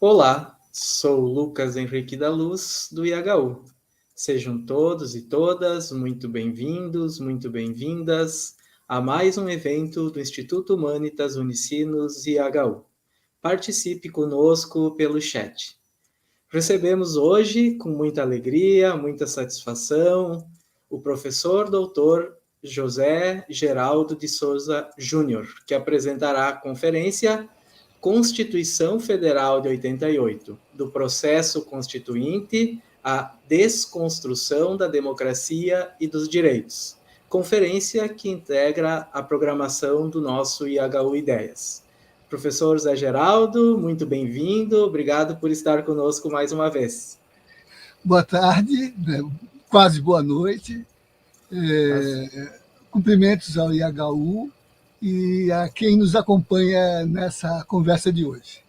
Olá, sou Lucas Henrique da Luz, do IHU. Sejam todos e todas muito bem-vindos, muito bem-vindas a mais um evento do Instituto Humanitas Unicinos IHU. Participe conosco pelo chat. Recebemos hoje, com muita alegria, muita satisfação, o professor doutor José Geraldo de Souza Júnior, que apresentará a conferência Constituição Federal de 88, do processo constituinte à desconstrução da democracia e dos direitos. Conferência que integra a programação do nosso IHU Ideias. Professor Zé Geraldo, muito bem-vindo, obrigado por estar conosco mais uma vez. Boa tarde, quase boa noite. Cumprimentos ao IHU e a quem nos acompanha nessa conversa de hoje.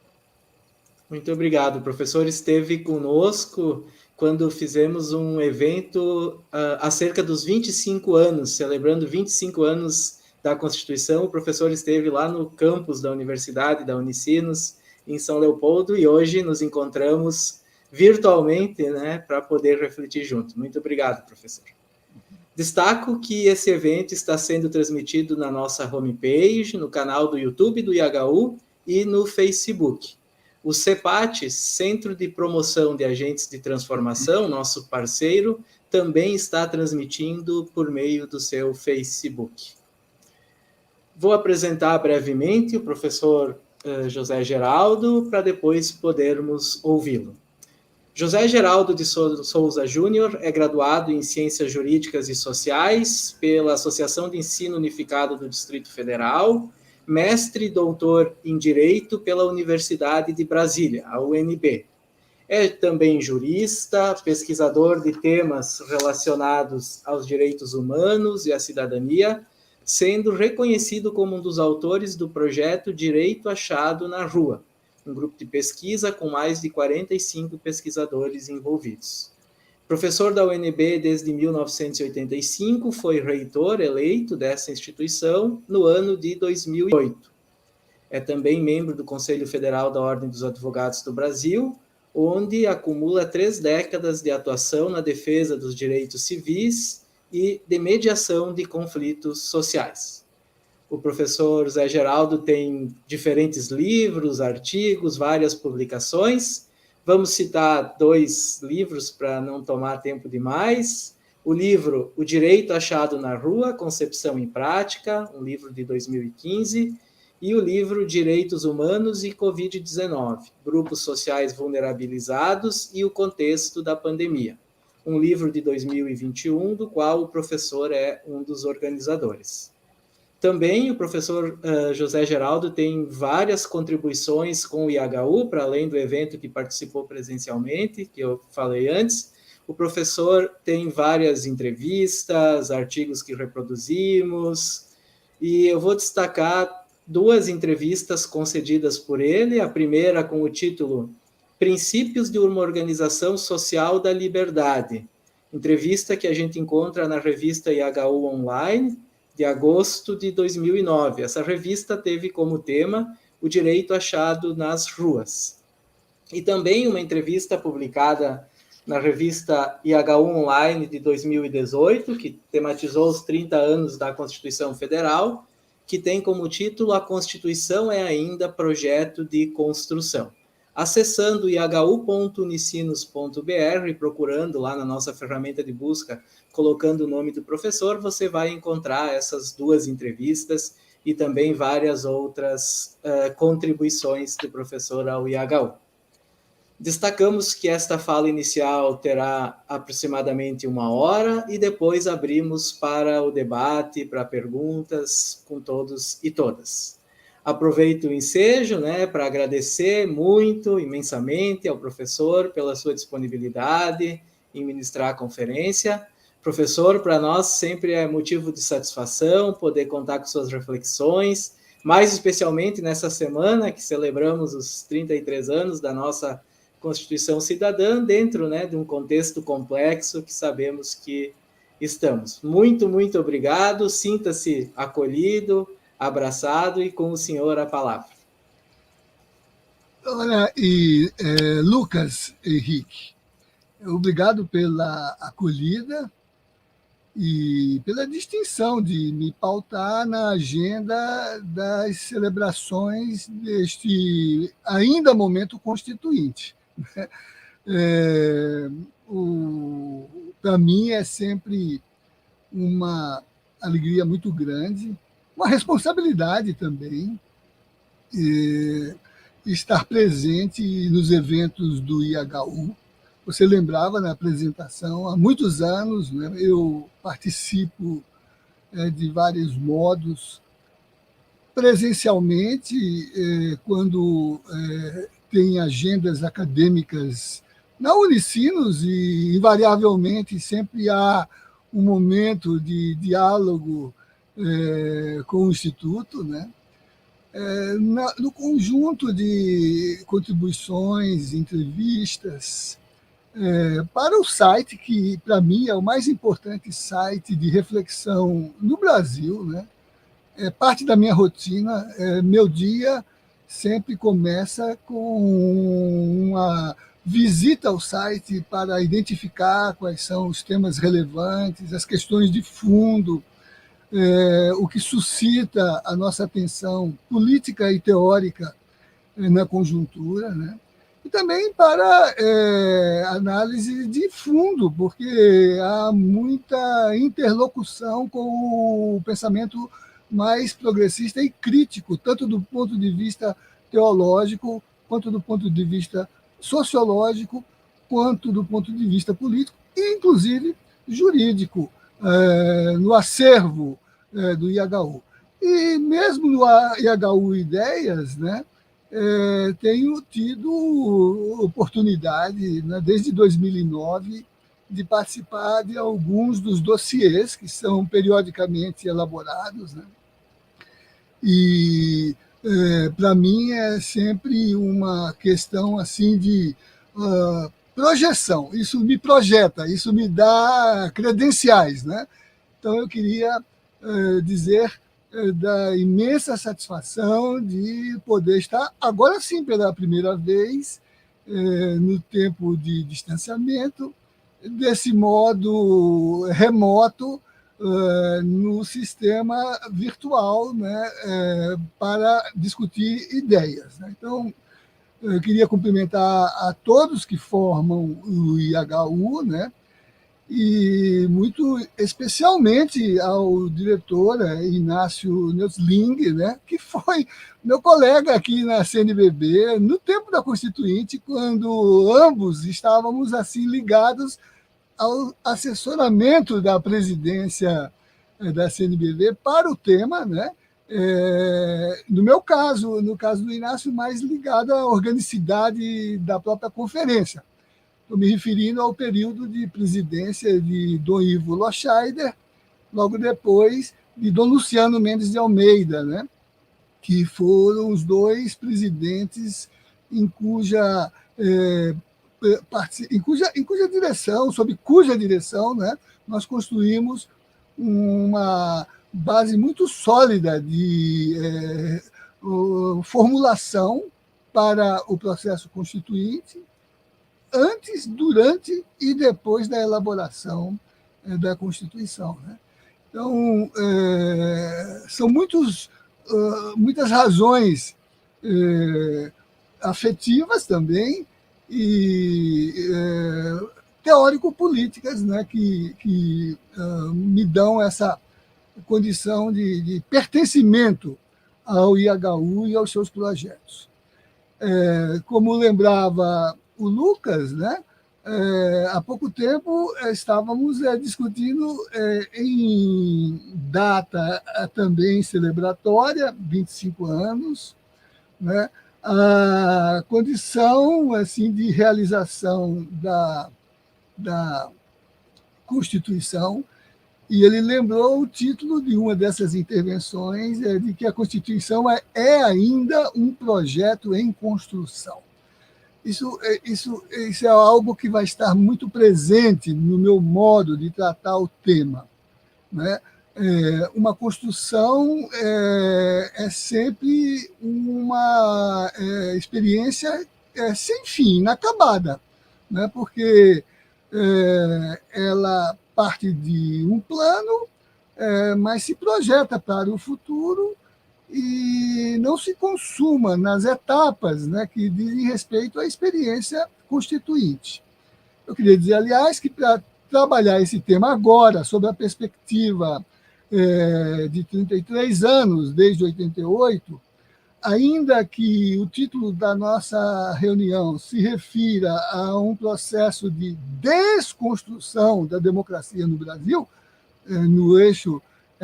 Muito obrigado. O professor esteve conosco quando fizemos um evento acerca dos 25 anos, celebrando 25 anos da Constituição. O professor esteve lá no campus da Universidade da Unicinos, em São Leopoldo, e hoje nos encontramos virtualmente, né, para poder refletir junto. Muito obrigado, professor. Destaco que esse evento está sendo transmitido na nossa homepage, no canal do YouTube do IHU e no Facebook. O CEPAT, Centro de Promoção de Agentes de Transformação, nosso parceiro, também está transmitindo por meio do seu Facebook. Vou apresentar brevemente o professor José Geraldo, para depois podermos ouvi-lo. José Geraldo de Souza Júnior é graduado em Ciências Jurídicas e Sociais pela Associação de Ensino Unificado do Distrito Federal, mestre e doutor em Direito pela Universidade de Brasília, a UNB. É também jurista, pesquisador de temas relacionados aos direitos humanos e à cidadania, sendo reconhecido como um dos autores do projeto Direito Achado na Rua, um grupo de pesquisa com mais de 45 pesquisadores envolvidos. Professor da UNB desde 1985, foi reitor eleito dessa instituição no ano de 2008. É também membro do Conselho Federal da Ordem dos Advogados do Brasil, onde acumula 3 décadas de atuação na defesa dos direitos civis e de mediação de conflitos sociais. O professor Zé Geraldo tem diferentes livros, artigos, várias publicações. Vamos citar 2 livros para não tomar tempo demais. O livro O Direito Achado na Rua, Concepção em Prática, um livro de 2015, e o livro Direitos Humanos e Covid-19, Grupos Sociais Vulnerabilizados e o Contexto da Pandemia, um livro de 2021, do qual o professor é um dos organizadores. Também o professor José Geraldo tem várias contribuições com o IHU, para além do evento que participou presencialmente, que eu falei antes. O professor tem várias entrevistas, artigos que reproduzimos, e eu vou destacar 2 entrevistas concedidas por ele, a primeira com o título Princípios de uma Organização Social da Liberdade, entrevista que a gente encontra na revista IHU Online, de agosto de 2009. Essa revista teve como tema o direito achado nas ruas. E também uma entrevista publicada na revista IHU Online de 2018, que tematizou os 30 anos da Constituição Federal, que tem como título A Constituição é ainda projeto de construção. Acessando ihu.unicinos.br, procurando lá na nossa ferramenta de busca, colocando o nome do professor, você vai encontrar essas 2 entrevistas e também várias outras contribuições do professor ao IHU. Destacamos que esta fala inicial terá aproximadamente 1 hora e depois abrimos para o debate, para perguntas com todos e todas. Aproveito o ensejo, né, para agradecer muito, imensamente, ao professor pela sua disponibilidade em ministrar a conferência. Professor, para nós sempre é motivo de satisfação poder contar com suas reflexões, mais especialmente nessa semana que celebramos os 33 anos da nossa Constituição Cidadã, dentro, né, de um contexto complexo que sabemos que estamos. Muito, muito obrigado, sinta-se acolhido, abraçado, e com o senhor a palavra. Olha, Lucas Henrique, obrigado pela acolhida e pela distinção de me pautar na agenda das celebrações deste ainda momento constituinte. É, Para mim é sempre uma alegria muito grande, uma responsabilidade também, estar presente nos eventos do IHU. Você lembrava na apresentação, há muitos anos, né, eu participo de vários modos, presencialmente, quando tem agendas acadêmicas na Unicinos, e invariavelmente sempre há um momento de diálogo com o Instituto, né? No conjunto de contribuições, entrevistas, para o site, que para mim é o mais importante site de reflexão no Brasil, né? É parte da minha rotina. Meu dia sempre começa com uma visita ao site para identificar quais são os temas relevantes, as questões de fundo, o que suscita a nossa atenção política e teórica na conjuntura, né? E também para análise de fundo, porque há muita interlocução com o pensamento mais progressista e crítico, tanto do ponto de vista teológico, quanto do ponto de vista sociológico, quanto do ponto de vista político e, inclusive, jurídico, no acervo do IHU. E mesmo no IHU Ideias, né, tenho tido oportunidade, né, desde 2009, de participar de alguns dos dossiês que são periodicamente elaborados, né? E para mim é sempre uma questão assim de projeção. Isso me projeta, isso me dá credenciais, né? Então eu queria dizer da imensa satisfação de poder estar, agora sim, pela primeira vez, no tempo de distanciamento, desse modo remoto, no sistema virtual, né, para discutir ideias, né? Então, eu queria cumprimentar a todos que formam o IHU, né, e muito especialmente ao diretor Inácio Neusling, né, que foi meu colega aqui na CNBB no tempo da Constituinte, quando ambos estávamos assim ligados ao assessoramento da presidência da CNBB para o tema, né? No meu caso, no caso do Inácio, mais ligado à organicidade da própria conferência. Estou me referindo ao período de presidência de Dom Ivo Loscheider, logo depois de Dom Luciano Mendes de Almeida, né? Que foram os dois presidentes em cuja direção, sob cuja direção, né, nós construímos uma base muito sólida de formulação para o processo constituinte, antes, durante e depois da elaboração da Constituição, né? Então, são muitas razões afetivas também, e teórico-políticas, né, que me dão essa condição de pertencimento ao IHU e aos seus projetos. Como lembrava o Lucas, né, há pouco tempo estávamos discutindo em data também celebratória, 25 anos, né, a condição assim de realização da Constituição, e ele lembrou o título de uma dessas intervenções, de que a Constituição é ainda um projeto em construção. Isso é algo que vai estar muito presente no meu modo de tratar o tema, né? Uma construção é sempre uma experiência sem fim, inacabada, né? Porque ela parte de um plano, mas se projeta para o futuro e não se consuma nas etapas, né, que dizem respeito à experiência constituinte. Eu queria dizer, aliás, que para trabalhar esse tema agora, sob a perspectiva de 33 anos, desde 88, ainda que o título da nossa reunião se refira a um processo de desconstrução da democracia no Brasil, no eixo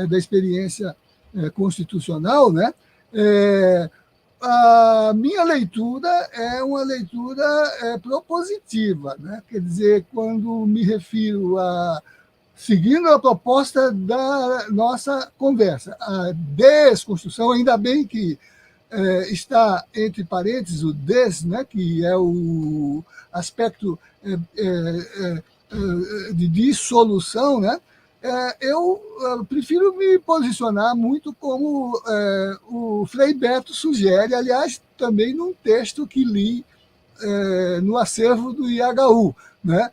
da experiência constitucional, né? A minha leitura é uma leitura propositiva, né? Quer dizer, quando me refiro a seguindo a proposta da nossa conversa, a desconstrução, ainda bem que está entre parênteses o des, né, que é o aspecto de dissolução, né? Eu prefiro me posicionar muito como o Frei Beto sugere, aliás, também num texto que li no acervo do IHU, né?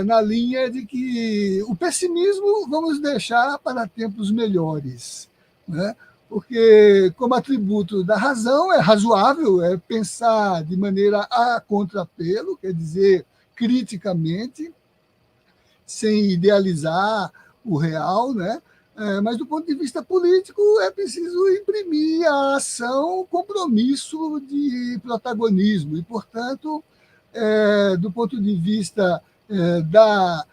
Na linha de que o pessimismo vamos deixar para tempos melhores, né? Porque, como atributo da razão, é razoável pensar de maneira a contrapelo, quer dizer, criticamente, sem idealizar o real, né? Mas, do ponto de vista político, é preciso imprimir à ação compromisso de protagonismo. E, portanto, do ponto de vista da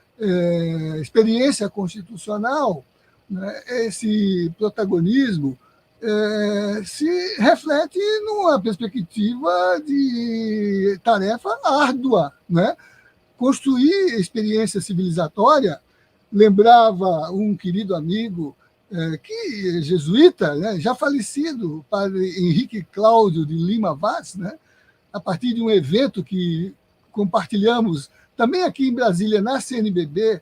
experiência constitucional, né, esse protagonismo se reflete numa perspectiva de tarefa árdua, né? Construir experiência civilizatória, lembrava um querido amigo que é jesuíta, né, já falecido, o padre Henrique Cláudio de Lima Vaz, né, a partir de um evento que compartilhamos também aqui em Brasília, na CNBB,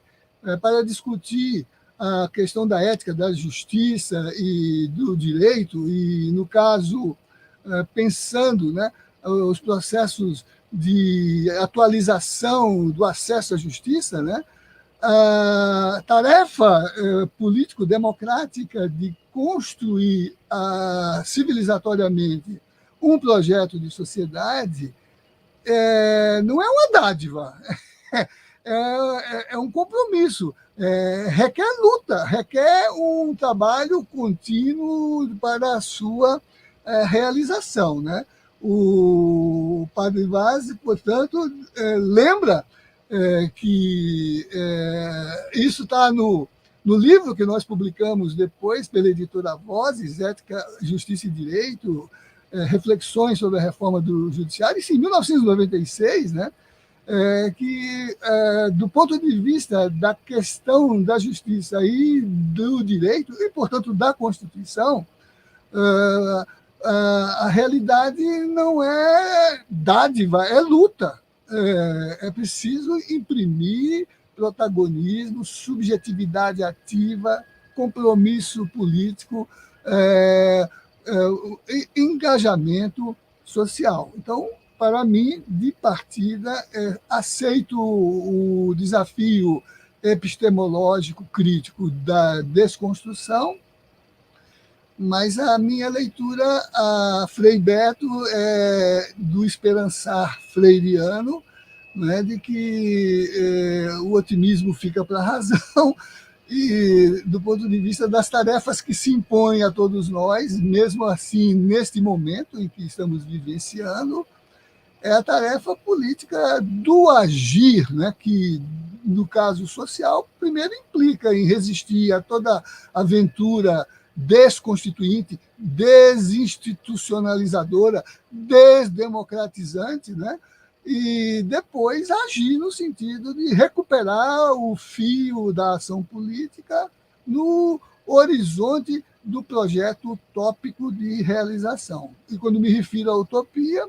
para discutir a questão da ética, da justiça e do direito, e, no caso, pensando, né, os processos de atualização do acesso à justiça, né, a tarefa político-democrática de construir civilizatoriamente um projeto de sociedade não é uma dádiva, é um compromisso, requer luta, requer um trabalho contínuo para a sua realização, né? O padre Vaz, portanto, lembra que isso está no livro que nós publicamos depois pela editora Vozes, Ética, Justiça e Direito, reflexões sobre a reforma do judiciário, isso em 1996, né? Que, do ponto de vista da questão da justiça e do direito, e, portanto, da Constituição, a realidade não é dádiva, é luta. É preciso imprimir protagonismo, subjetividade ativa, compromisso político, engajamento social. Então, para mim, de partida, aceito o desafio epistemológico crítico da desconstrução, mas a minha leitura a Frei Beto é do esperançar freiriano, né, de que o otimismo fica para a razão e, do ponto de vista das tarefas que se impõem a todos nós, mesmo assim, neste momento em que estamos vivenciando, é a tarefa política do agir, né, que, no caso social, primeiro implica em resistir a toda aventura desconstituinte, desinstitucionalizadora, desdemocratizante, né? E depois agir no sentido de recuperar o fio da ação política no horizonte do projeto utópico de realização. E quando me refiro à utopia,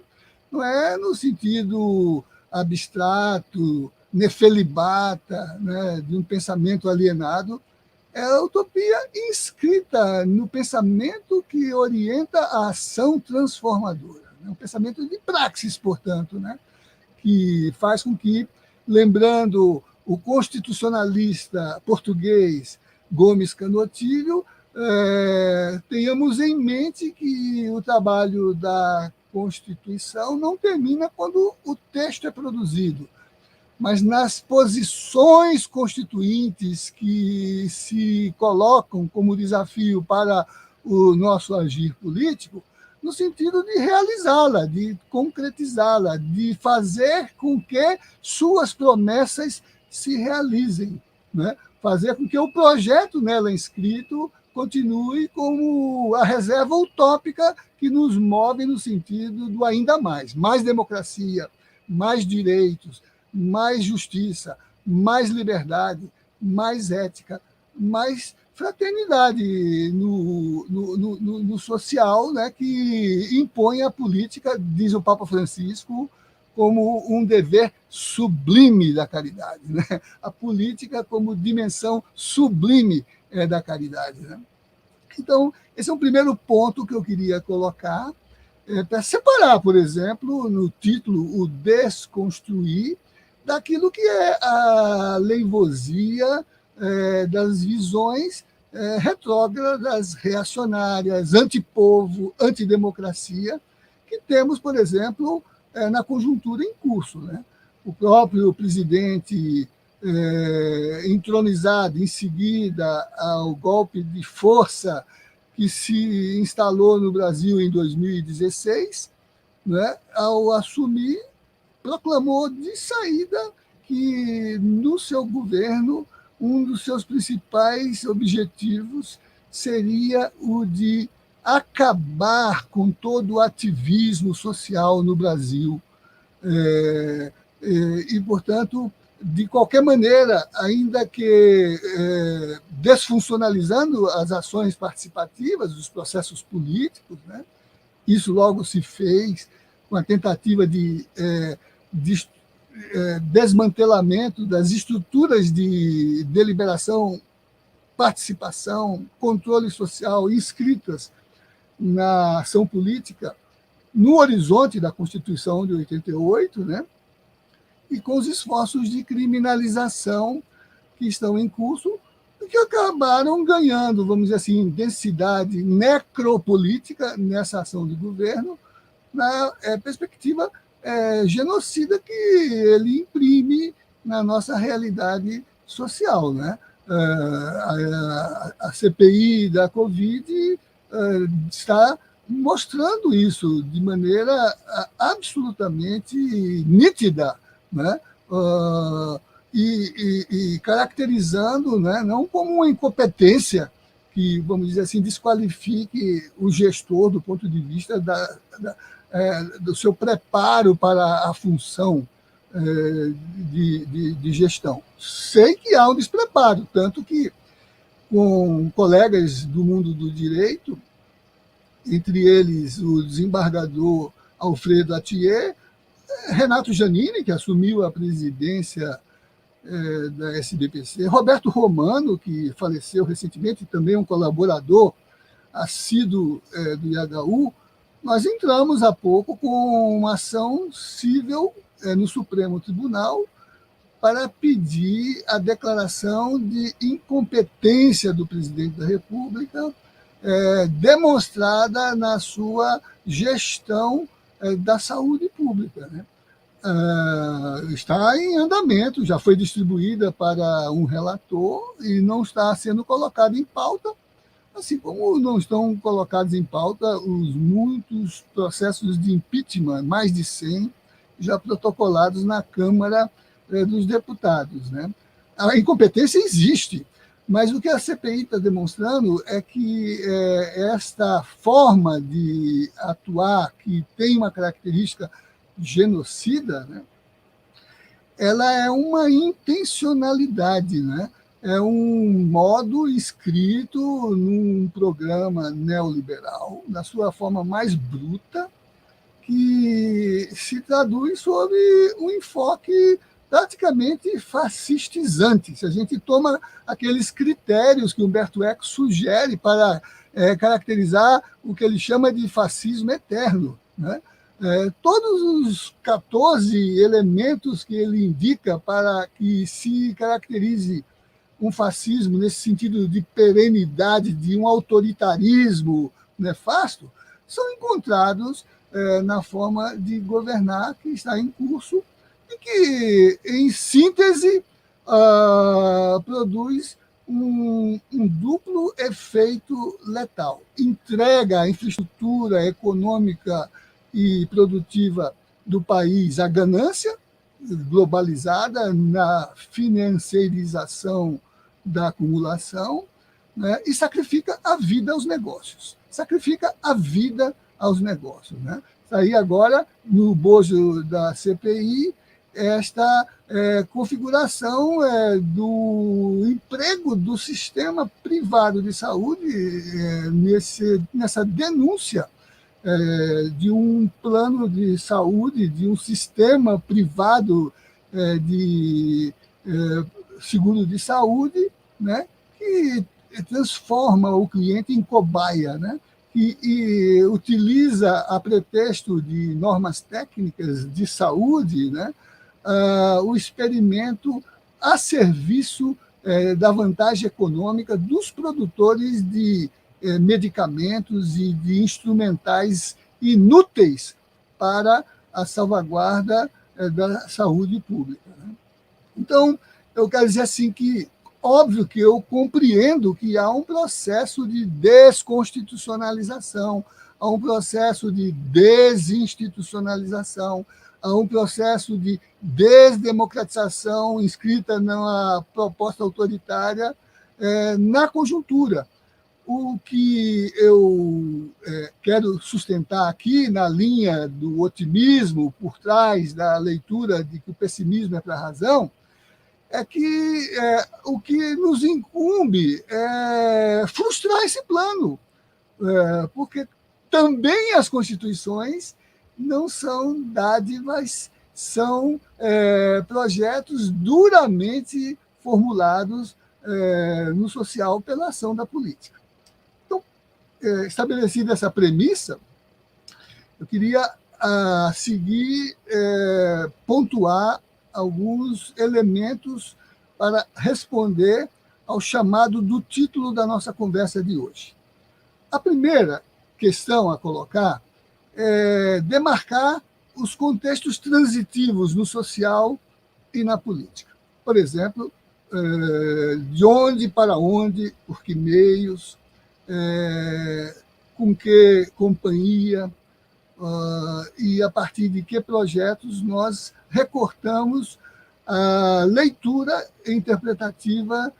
não é no sentido abstrato, nefelibata, né, de um pensamento alienado, é a utopia inscrita no pensamento que orienta a ação transformadora, né? Um pensamento de praxis, portanto, né? Que faz com que, lembrando o constitucionalista português Gomes Canotilho, tenhamos em mente que o trabalho da Constituição não termina quando o texto é produzido, mas nas posições constituintes que se colocam como desafio para o nosso agir político, no sentido de realizá-la, de concretizá-la, de fazer com que suas promessas se realizem, né? Fazer com que o projeto nela inscrito continue como a reserva utópica que nos move no sentido do ainda mais democracia, mais direitos, mais justiça, mais liberdade, mais ética, mais fraternidade no social, né, que impõe a política, diz o Papa Francisco, como um dever sublime da caridade, né? A política como dimensão sublime da caridade, né? Então, esse é um primeiro ponto que eu queria colocar, para separar, por exemplo, no título, o desconstruir, daquilo que é a leivosia das visões retrógradas, reacionárias, antipovo, antidemocracia, que temos, por exemplo, na conjuntura em curso, né? O próprio presidente entronizado em seguida ao golpe de força que se instalou no Brasil em 2016, né, ao assumir, proclamou de saída que, no seu governo, um dos seus principais objetivos seria o de acabar com todo o ativismo social no Brasil. E, portanto, de qualquer maneira, ainda que desfuncionalizando as ações participativas, os processos políticos, né, isso logo se fez com a tentativa de desmantelamento das estruturas de deliberação, participação, controle social inscritas na ação política no horizonte da Constituição de 88, né? E com os esforços de criminalização que estão em curso, que acabaram ganhando, vamos dizer assim, densidade necropolítica nessa ação de governo, na perspectiva genocida que ele imprime na nossa realidade social, né? A CPI da Covid está mostrando isso de maneira absolutamente nítida, né? E caracterizando, né, não como uma incompetência que, vamos dizer assim, desqualifique o gestor do ponto de vista do seu preparo para a função de gestão. Sei que há um despreparo, tanto que, com colegas do mundo do direito, entre eles o desembargador Alfredo Atier, Renato Giannini, que assumiu a presidência da SBPC, Roberto Romano, que faleceu recentemente, também um colaborador assíduo do IHU, nós entramos há pouco com uma ação civil no Supremo Tribunal para pedir a declaração de incompetência do presidente da República, demonstrada na sua gestão da saúde pública, né? Está em andamento, já foi distribuída para um relator e não está sendo colocada em pauta, assim como não estão colocados em pauta os muitos processos de impeachment, mais de 100, já protocolados na Câmara dos Deputados, né? A incompetência existe, mas o que a CPI está demonstrando é que esta forma de atuar, que tem uma característica genocida, né, ela é uma intencionalidade, né? É um modo escrito num programa neoliberal, na sua forma mais bruta, que se traduz sob um enfoque praticamente fascistizante. Se a gente toma aqueles critérios que Humberto Eco sugere para caracterizar o que ele chama de fascismo eterno, né? Todos os 14 elementos que ele indica para que se caracterize um fascismo nesse sentido de perenidade, de um autoritarismo nefasto, são encontrados na forma de governar que está em curso e que, em síntese, produz um duplo efeito letal. Entrega a infraestrutura econômica e produtiva do país à ganância globalizada, na financiarização da acumulação, né, e sacrifica a vida aos negócios. Sacrifica a vida aos negócios. Né? Aí agora, no bojo da CPI, esta configuração do emprego do sistema privado de saúde nessa denúncia de um plano de saúde, de um sistema privado de seguro de saúde, né, que transforma o cliente em cobaia, né, e utiliza, a pretexto de normas técnicas de saúde, né, o experimento a serviço da vantagem econômica dos produtores de medicamentos e de instrumentais inúteis para a salvaguarda da saúde pública. Né? Então, eu quero dizer assim que, óbvio que eu compreendo que há um processo de desconstitucionalização, há um processo de desinstitucionalização, há um processo de desdemocratização inscrita na proposta autoritária na conjuntura. O que eu quero sustentar aqui, na linha do otimismo, por trás da leitura de que o pessimismo é para a razão, é que o que nos incumbe é frustrar esse plano, porque também as constituições não são dádivas, são projetos duramente formulados no social pela ação da política. Então, estabelecida essa premissa, eu queria seguir, pontuar alguns elementos para responder ao chamado do título da nossa conversa de hoje. A primeira questão a colocar é demarcar os contextos transitivos no social e na política. Por exemplo, de onde para onde, por que meios, com que companhia, e a partir de que projetos nós recortamos a leitura interpretativa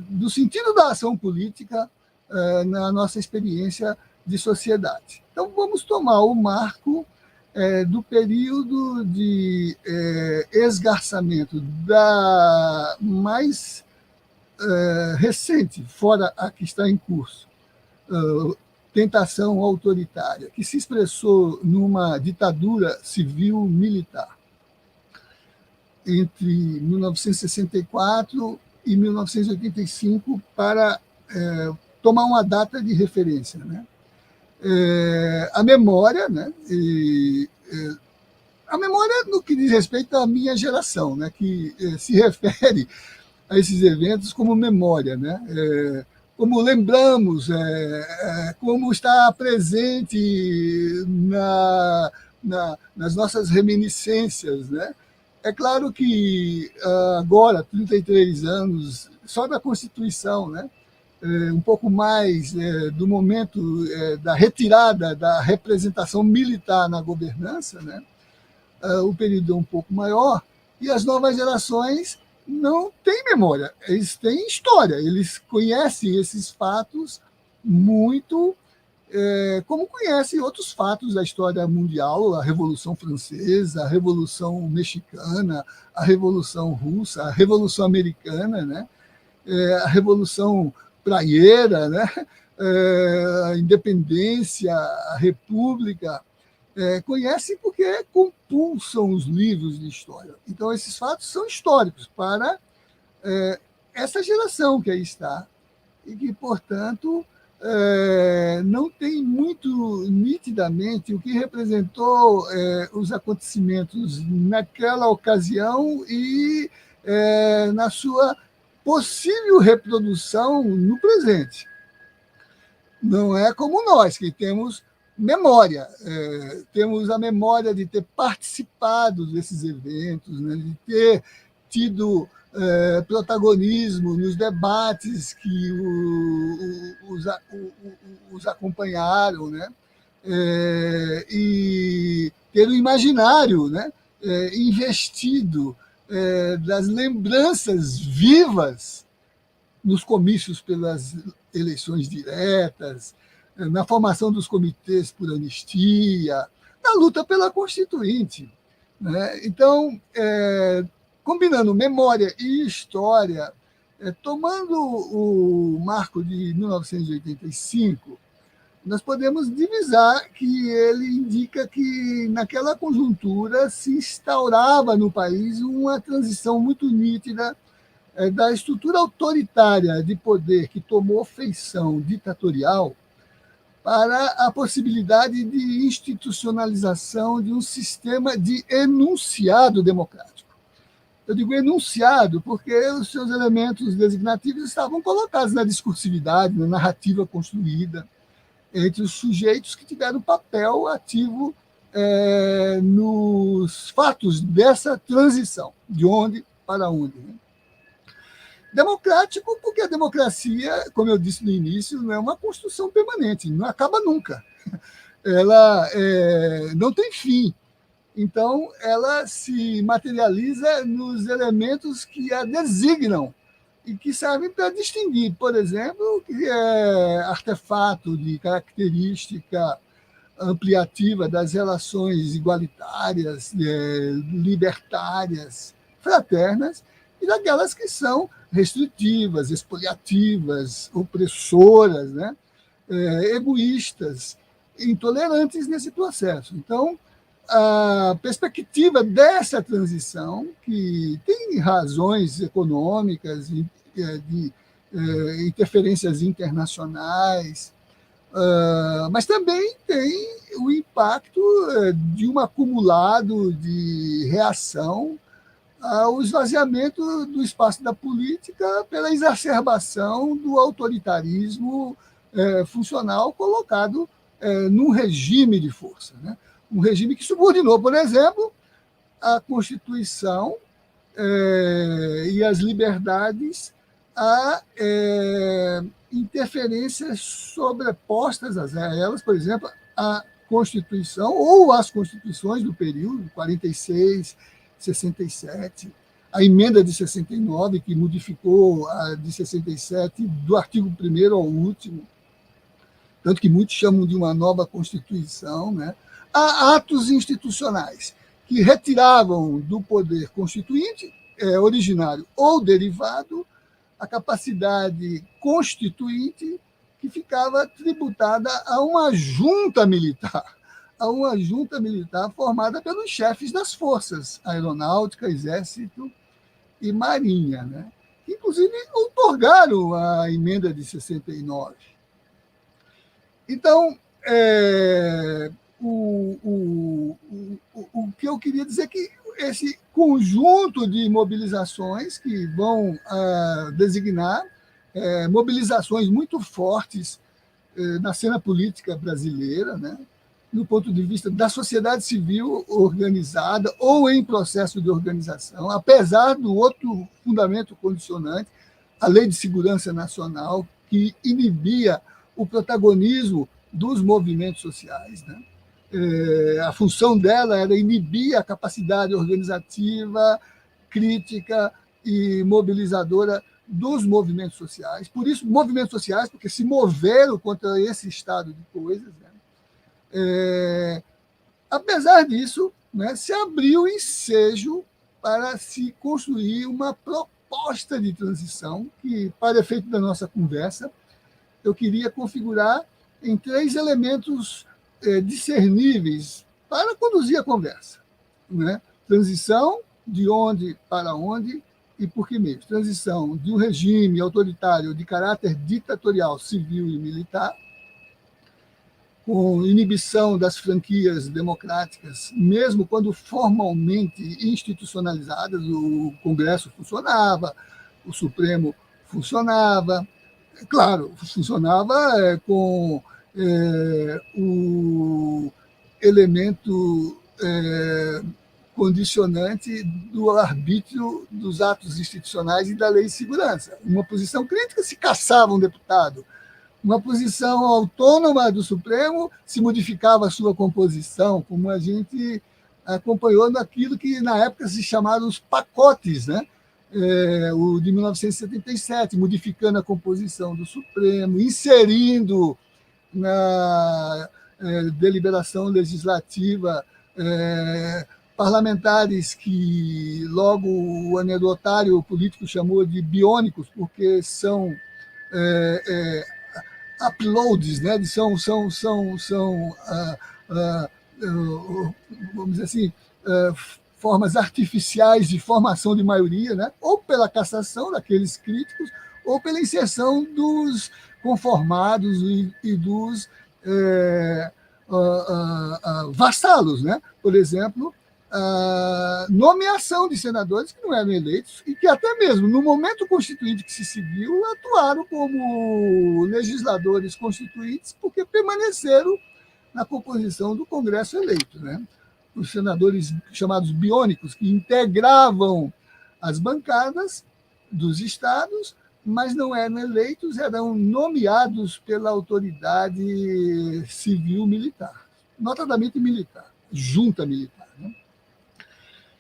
do sentido da ação política na nossa experiência de sociedade. Então, vamos tomar o marco do período de esgarçamento da mais recente, fora a que está em curso, tentação autoritária, que se expressou numa ditadura civil-militar entre 1964 e 1985, para tomar uma data de referência, né? A memória, né? A memória no que diz respeito à minha geração, né? Que se refere a esses eventos como memória, né? Como lembramos, como está presente nas nossas reminiscências, né? É claro que agora, 33 anos, só da Constituição, né? Um pouco mais do momento da retirada da representação militar na governança, né? O período é um pouco maior, e as novas gerações não têm memória, eles têm história, eles conhecem esses fatos muito como conhecem outros fatos da história mundial, a Revolução Francesa, a Revolução Mexicana, a Revolução Russa, a Revolução Americana, né? A Revolução Praieira, né? A Independência, a República. conhecem porque compulsam os livros de história. Então, esses fatos são históricos para essa geração que aí está e que, portanto, não tem muito nitidamente o que representou os acontecimentos naquela ocasião e na sua possível reprodução no presente. Não é como nós, que temos memória. Temos a memória de ter participado desses eventos, né, de ter tido protagonismo nos debates que os acompanharam, né, e ter o imaginário, né, investido das lembranças vivas nos comícios pelas eleições diretas, na formação dos comitês por anistia, na luta pela Constituinte. Né? Então, combinando memória e história, tomando o marco de 1985, nós podemos divisar que ele indica que, naquela conjuntura, se instaurava no país uma transição muito nítida da estrutura autoritária de poder que tomou feição ditatorial para a possibilidade de institucionalização de um sistema de enunciado democrático. Eu digo enunciado porque os seus elementos designativos estavam colocados na discursividade, na narrativa construída entre os sujeitos que tiveram papel ativo nos fatos dessa transição, de onde para onde. Né? Democrático, porque a democracia, como eu disse no início, não é uma construção permanente, não acaba nunca. Ela não tem fim. Então, ela se materializa nos elementos que a designam e que servem para distinguir, por exemplo, o que é artefato de característica ampliativa das relações igualitárias, libertárias, fraternas, e daquelas que são restritivas, expoliativas, opressoras, né? Egoístas, intolerantes nesse processo. Então, a perspectiva dessa transição, que tem razões econômicas, de interferências internacionais, mas também tem o impacto de um acumulado de reação ao esvaziamento do espaço da política pela exacerbação do autoritarismo funcional colocado num regime de força, né? Um regime que subordinou, por exemplo, a Constituição e as liberdades a interferências sobrepostas a elas, por exemplo, a Constituição ou as constituições do período, 46, 67, a emenda de 69, que modificou a de 67 do artigo 1º ao último, tanto que muitos chamam de uma nova Constituição, né? Há atos institucionais que retiravam do poder constituinte, originário ou derivado, a capacidade constituinte que ficava tributada a uma junta militar formada pelos chefes das forças, aeronáutica, exército e marinha, né? Que, inclusive, outorgaram a emenda de 69. Então, o que eu queria dizer é que esse conjunto de mobilizações que vão designar mobilizações muito fortes na cena política brasileira, né, do ponto de vista da sociedade civil organizada ou em processo de organização, apesar do outro fundamento condicionante, a Lei de Segurança Nacional, que inibia o protagonismo dos movimentos sociais, né? A função dela era inibir a capacidade organizativa, crítica e mobilizadora dos movimentos sociais. Por isso, movimentos sociais, porque se moveram contra esse estado de coisas. Né? Apesar disso, né, se abriu ensejo para se construir uma proposta de transição que, para efeito da nossa conversa, eu queria configurar em 3 elementos discerníveis para conduzir a conversa. Né? Transição de onde para onde e por que meio. Transição de um regime autoritário de caráter ditatorial, civil e militar, com inibição das franquias democráticas, mesmo quando formalmente institucionalizadas, o Congresso funcionava, o Supremo funcionava, claro, funcionava com o elemento condicionante do arbítrio dos atos institucionais e da lei de segurança. Uma posição crítica se caçava um deputado, uma posição autônoma do Supremo se modificava a sua composição, como a gente acompanhou naquilo que na época se chamaram os pacotes, né? O de 1977, modificando a composição do Supremo, inserindo na deliberação legislativa parlamentares que logo o anedotário político chamou de biônicos, porque são uploads, né? Vamos dizer assim, formas artificiais de formação de maioria, né? Ou pela cassação daqueles críticos, ou pela inserção dos conformados e dos vassalos, né? Por exemplo, a nomeação de senadores que não eram eleitos e que até mesmo no momento constituinte que se seguiu atuaram como legisladores constituintes porque permaneceram na composição do Congresso eleito, né? Os senadores chamados biônicos que integravam as bancadas dos estados, mas não eram eleitos, eram nomeados pela autoridade civil-militar, notadamente militar, junta militar, né?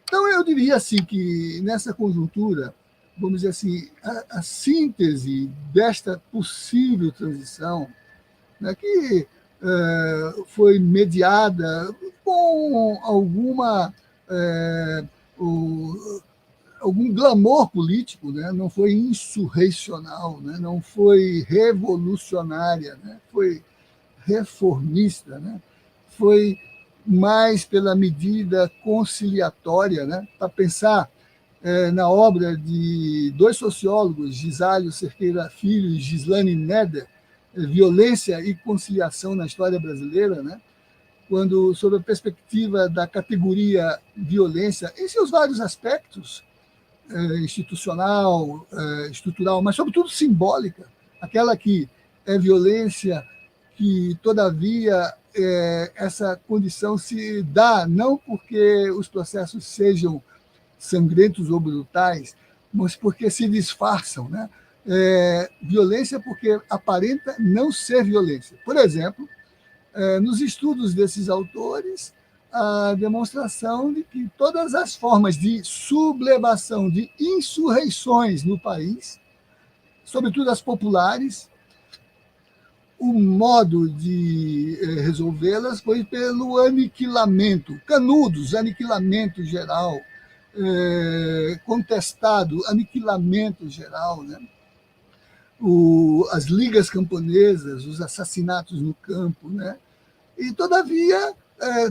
Então, eu diria assim que, nessa conjuntura, vamos dizer assim, a síntese desta possível transição, né, que foi mediada com algum glamour político, né? Não foi insurrecional, né? Não foi revolucionária, né? Foi reformista, né? Foi mais pela medida conciliatória, né? Para pensar na obra de dois sociólogos, Gisálio Cerqueira Filho e Gislane Neder, Violência e Conciliação na História Brasileira, né? Quando, sob a perspectiva da categoria violência, em seus vários aspectos, institucional, estrutural, mas, sobretudo, simbólica, aquela que é violência, que, todavia, essa condição se dá não porque os processos sejam sangrentos ou brutais, mas porque se disfarçam, né? Violência porque aparenta não ser violência. Por exemplo, nos estudos desses autores, a demonstração de que todas as formas de sublevação, de insurreições no país, sobretudo as populares, o modo de resolvê-las foi pelo aniquilamento, canudos, aniquilamento geral, contestado, aniquilamento geral, né? As ligas camponesas, os assassinatos no campo, né? E, todavia,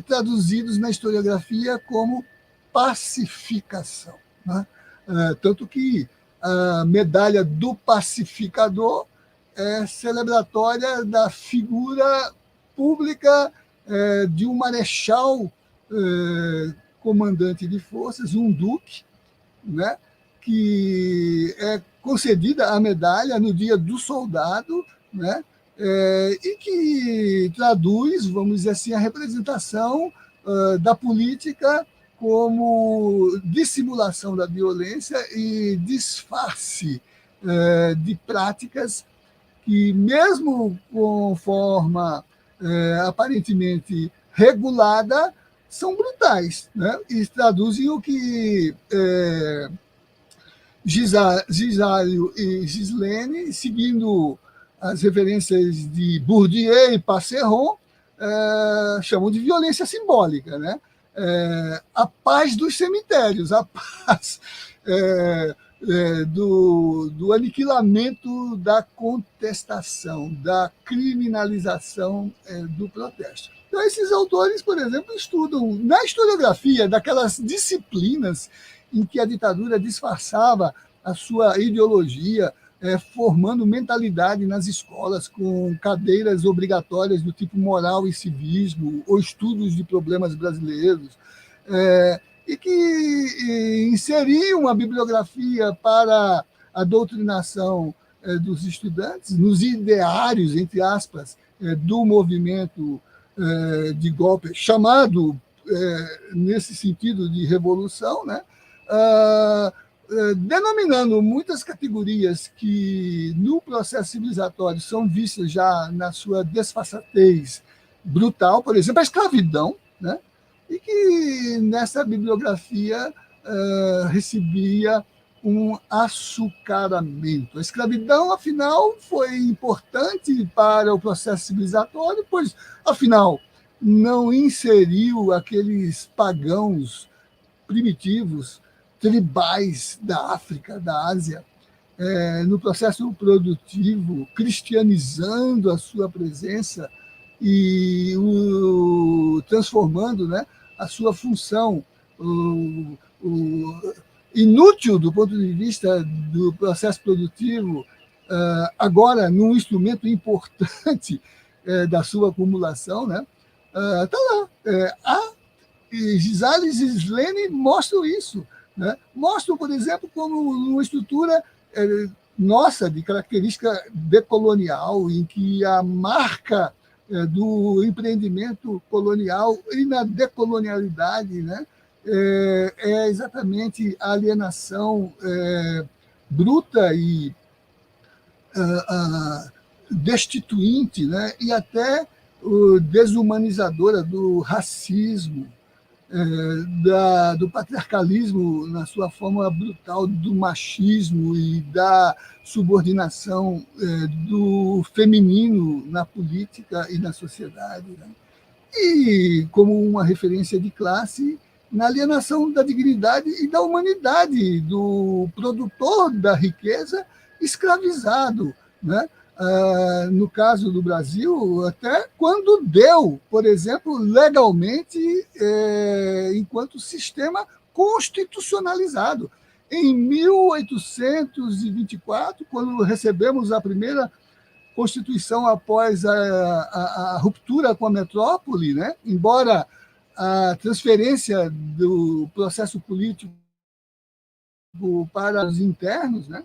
traduzidos na historiografia como pacificação, né? Tanto que a medalha do pacificador é celebratória da figura pública de um marechal comandante de forças, um duque, né? Que é concedida a medalha no Dia do Soldado, né? E que traduz, vamos dizer assim, a representação da política como dissimulação da violência e disfarce de práticas que, mesmo com forma aparentemente regulada, são brutais, né? E traduzem o que Gisálio e Gislene, seguindo as referências de Bourdieu e Passeron, chamam de violência simbólica, né? A paz dos cemitérios, a paz do aniquilamento da contestação, da criminalização do protesto. Então, esses autores, por exemplo, estudam na historiografia daquelas disciplinas em que a ditadura disfarçava a sua ideologia, formando mentalidade nas escolas, com cadeiras obrigatórias do tipo moral e civismo, ou estudos de problemas brasileiros, e que inseriam a bibliografia para a doutrinação dos estudantes, nos ideários, entre aspas, do movimento de golpe, chamado, nesse sentido, de revolução, né? Denominando muitas categorias que, no processo civilizatório, são vistas já na sua desfaçatez brutal, por exemplo, a escravidão, né? E que, nessa bibliografia, recebia um açucaramento. A escravidão, afinal, foi importante para o processo civilizatório, pois, afinal, não inseriu aqueles pagãos primitivos, tribais da África, da Ásia, no processo produtivo, cristianizando a sua presença e transformando, né, a sua função inútil do ponto de vista do processo produtivo, agora num instrumento importante da sua acumulação, né? Tá lá. E Gisales e Slene mostram isso, né? Mostram, por exemplo, como uma estrutura nossa, de característica decolonial, em que a marca do empreendimento colonial e na decolonialidade, né, é exatamente a alienação bruta e destituinte, né, e até desumanizadora do racismo, do patriarcalismo na sua forma brutal, do machismo e da subordinação do feminino na política e na sociedade, né? E como uma referência de classe na alienação da dignidade e da humanidade do produtor da riqueza escravizado, né? No caso do Brasil, até quando deu, por exemplo, legalmente, enquanto sistema constitucionalizado. Em 1824, quando recebemos a primeira Constituição após a ruptura com a metrópole, né? Embora a transferência do processo político para os internos, né?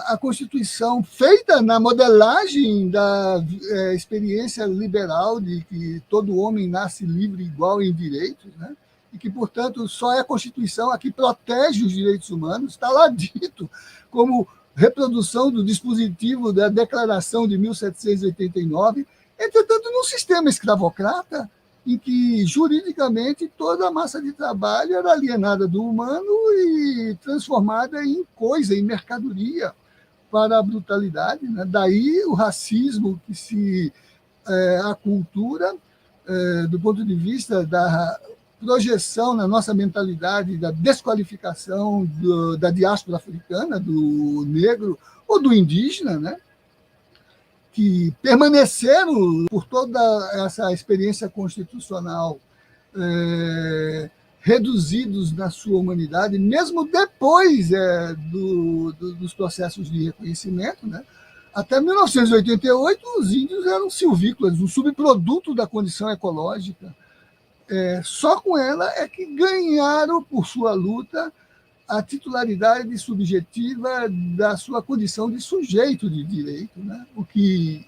A Constituição feita na modelagem da experiência liberal de que todo homem nasce livre e igual em direitos, né? E que, portanto, só é a Constituição a que protege os direitos humanos, está lá dito como reprodução do dispositivo da Declaração de 1789, entretanto, num sistema escravocrata, em que, juridicamente, toda a massa de trabalho era alienada do humano e transformada em coisa, em mercadoria para a brutalidade, né? Daí o racismo que se acultura do ponto de vista da projeção na nossa mentalidade da desqualificação da diáspora africana, do negro ou do indígena, né? Que permaneceram por toda essa experiência constitucional reduzidos na sua humanidade, mesmo depois dos processos de reconhecimento, né? Até 1988, os índios eram silvícolas, um subproduto da condição ecológica. Só com ela é que ganharam, por sua luta, a titularidade subjetiva da sua condição de sujeito de direito, né? O que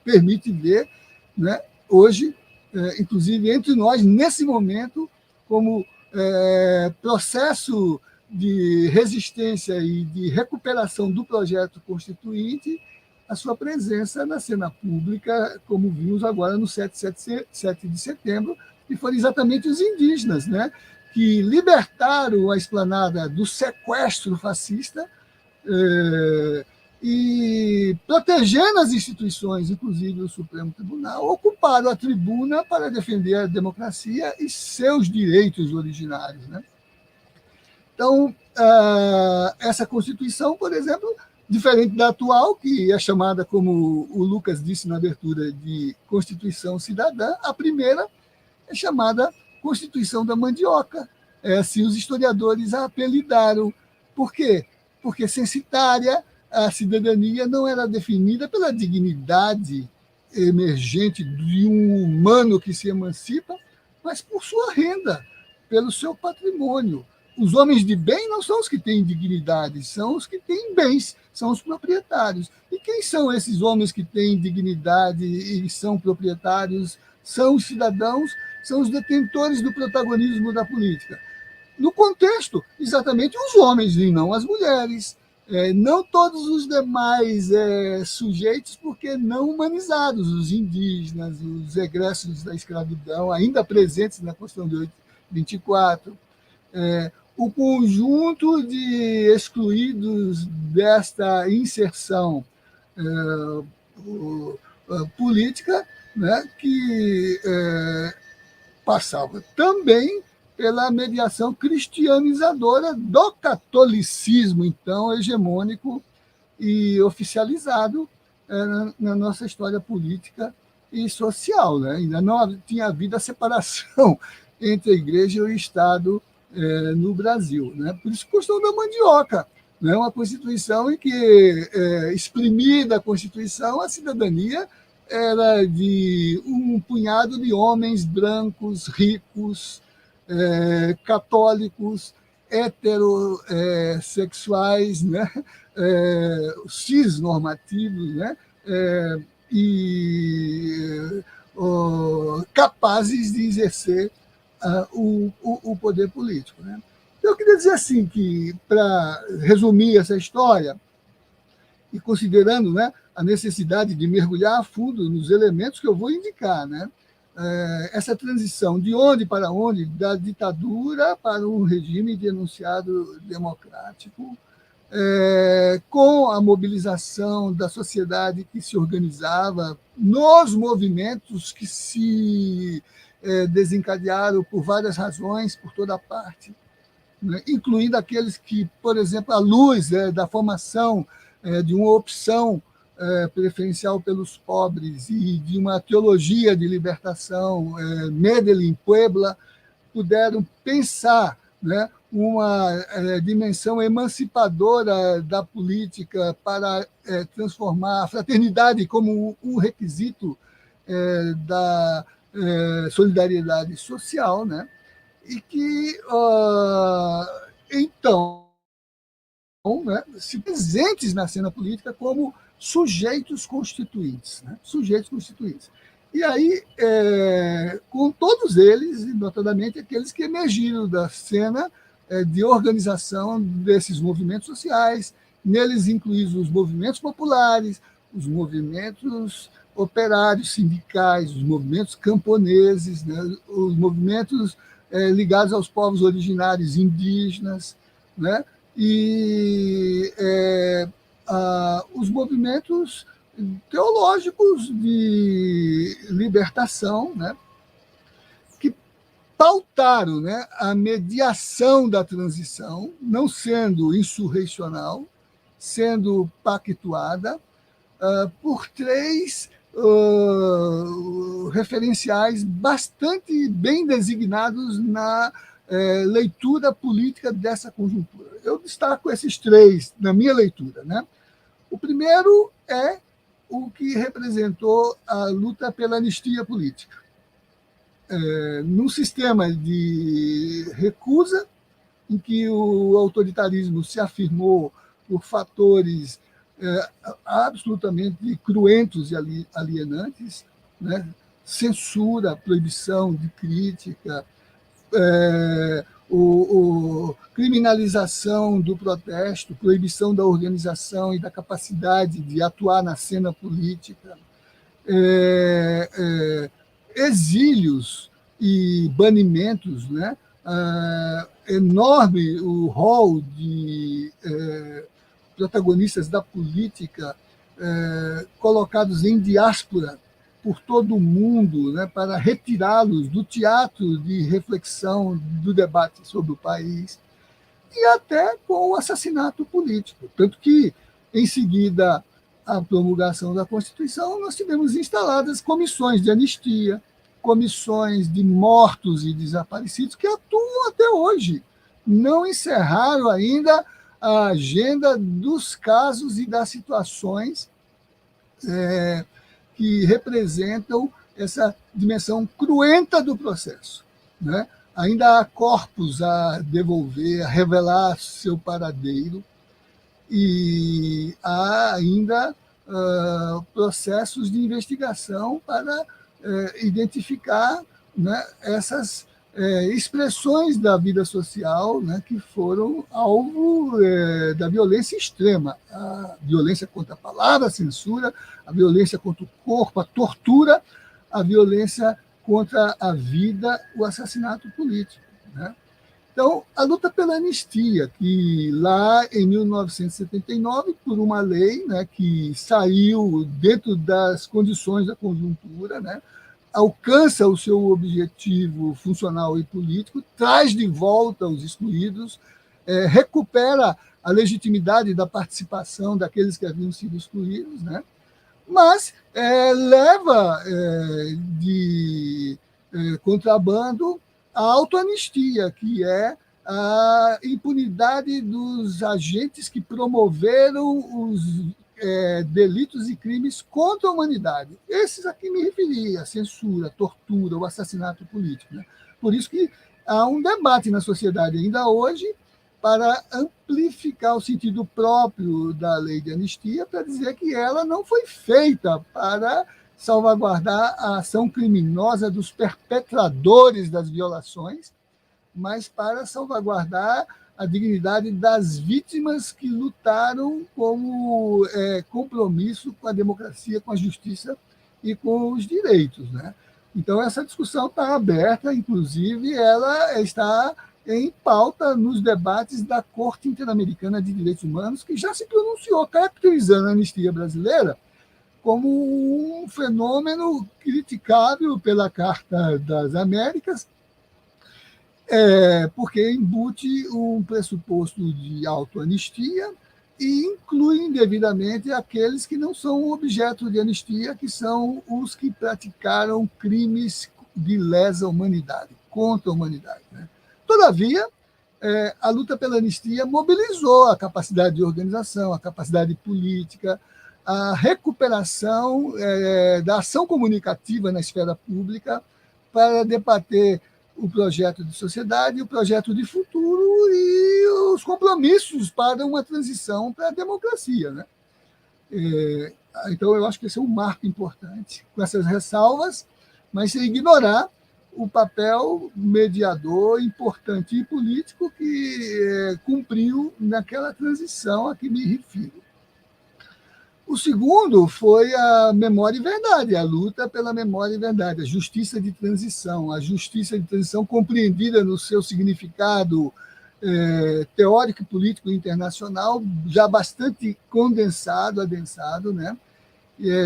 permite ver, né, hoje, inclusive entre nós, nesse momento, como processo de resistência e de recuperação do projeto constituinte, a sua presença na cena pública, como vimos agora no 7 de setembro, e foram exatamente os indígenas, né, que libertaram a esplanada do sequestro fascista e, protegendo as instituições, inclusive o Supremo Tribunal, ocuparam a tribuna para defender a democracia e seus direitos originários, né? Então, essa Constituição, por exemplo, diferente da atual, que é chamada, como o Lucas disse na abertura, de Constituição Cidadã. A primeira é chamada Constituição da Mandioca. Assim os historiadores a apelidaram. Por quê? Porque censitária, a cidadania não era definida pela dignidade emergente de um humano que se emancipa, mas por sua renda, pelo seu patrimônio. Os homens de bem não são os que têm dignidade, são os que têm bens, são os proprietários. E quem são esses homens que têm dignidade e são proprietários? São os cidadãos, são os detentores do protagonismo da política. No contexto, exatamente os homens e não as mulheres. Não todos os demais sujeitos, porque não humanizados, os indígenas, os egressos da escravidão, ainda presentes na Constituição de 24, o conjunto de excluídos desta inserção política, né, que passava também pela mediação cristianizadora do catolicismo, então, hegemônico e oficializado na nossa história política e social. Né? Ainda não tinha havido a separação entre a igreja e o Estado no Brasil. Né? Por isso, a questão da mandioca, né? Uma Constituição em que, exprimida a Constituição, a cidadania era de um punhado de homens brancos, ricos, católicos, heterossexuais, né? Cisnormativos, né? E capazes de exercer o poder político. Né? Eu queria dizer assim que, para resumir essa história, e considerando, né, a necessidade de mergulhar a fundo nos elementos que eu vou indicar, né, essa transição de onde para onde, da ditadura para um regime de enunciado democrático, com a mobilização da sociedade que se organizava nos movimentos que se desencadearam por várias razões, por toda parte, né, incluindo aqueles que, por exemplo, à luz da formação de uma opção preferencial pelos pobres e de uma teologia de libertação, Medellín, Puebla, puderam pensar, né, uma dimensão emancipadora da política para transformar a fraternidade como um requisito da solidariedade social, né, e que, então, né, se presentes na cena política como sujeitos constituintes. Né? Sujeitos constituintes. E aí, com todos eles, notadamente aqueles que emergiram da cena de organização desses movimentos sociais, neles incluídos os movimentos populares, os movimentos operários, sindicais, os movimentos camponeses, né? Os movimentos ligados aos povos originários indígenas, né? E os movimentos teológicos de libertação, né, que pautaram, né, a mediação da transição, não sendo insurrecional, sendo pactuada por três referenciais bastante bem designados na leitura política dessa conjuntura. Eu destaco esses três na minha leitura. Né? O primeiro é o que representou a luta pela anistia política. Num sistema de recusa, em que o autoritarismo se afirmou por fatores absolutamente cruentos e alienantes, né? Censura, proibição de crítica, criminalização do protesto, proibição da organização e da capacidade de atuar na cena política, exílios e banimentos, né? Enorme o rol de protagonistas da política colocados em diáspora por todo o mundo, né, para retirá-los do teatro de reflexão, do debate sobre o país, e até com o assassinato político. Tanto que Em seguida, a promulgação da Constituição, nós tivemos instaladas comissões de anistia, comissões de mortos e desaparecidos que atuam até hoje. Não encerraram ainda a agenda dos casos e das situações que representam essa dimensão cruenta do processo, né? Ainda há corpos a devolver, a revelar seu paradeiro, e há ainda processos de investigação para identificar, né, essas expressões da vida social, né, que foram alvo da violência extrema, a violência contra a palavra, a censura, a violência contra o corpo, a tortura, a violência contra a vida, o assassinato político, né? Então, a luta pela anistia, que lá em 1979, por uma lei, né, que saiu dentro das condições da conjuntura, né, alcança o seu objetivo funcional e político, traz de volta os excluídos, recupera a legitimidade da participação daqueles que haviam sido excluídos, né, mas leva de contrabando a autoanistia, que é a impunidade dos agentes que promoveram os delitos e crimes contra a humanidade. Esses a que me referi, a censura, a tortura, o assassinato político, né? Por isso que há um debate na sociedade ainda hoje para amplificar o sentido próprio da lei de anistia, para dizer que ela não foi feita para salvaguardar a ação criminosa dos perpetradores das violações, mas para salvaguardar a dignidade das vítimas que lutaram como compromisso com a democracia, com a justiça e com os direitos, né? Então, essa discussão está aberta, inclusive ela está em pauta nos debates da Corte Interamericana de Direitos Humanos, que já se pronunciou, caracterizando a anistia brasileira como um fenômeno criticável pela Carta das Américas, porque embute um pressuposto de autoanistia e inclui indevidamente aqueles que não são objeto de anistia, que são os que praticaram crimes de lesa humanidade, contra a humanidade, né? Todavia, a luta pela anistia mobilizou a capacidade de organização, a capacidade política, a recuperação da ação comunicativa na esfera pública para debater o projeto de sociedade, o projeto de futuro e os compromissos para uma transição para a democracia, né? Então, eu acho que esse é um marco importante, com essas ressalvas, mas sem ignorar o papel mediador importante e político que cumpriu naquela transição a que me refiro. O segundo foi a memória e verdade, a luta pela memória e verdade, a justiça de transição, compreendida no seu significado teórico e político internacional, já bastante condensado, adensado, né?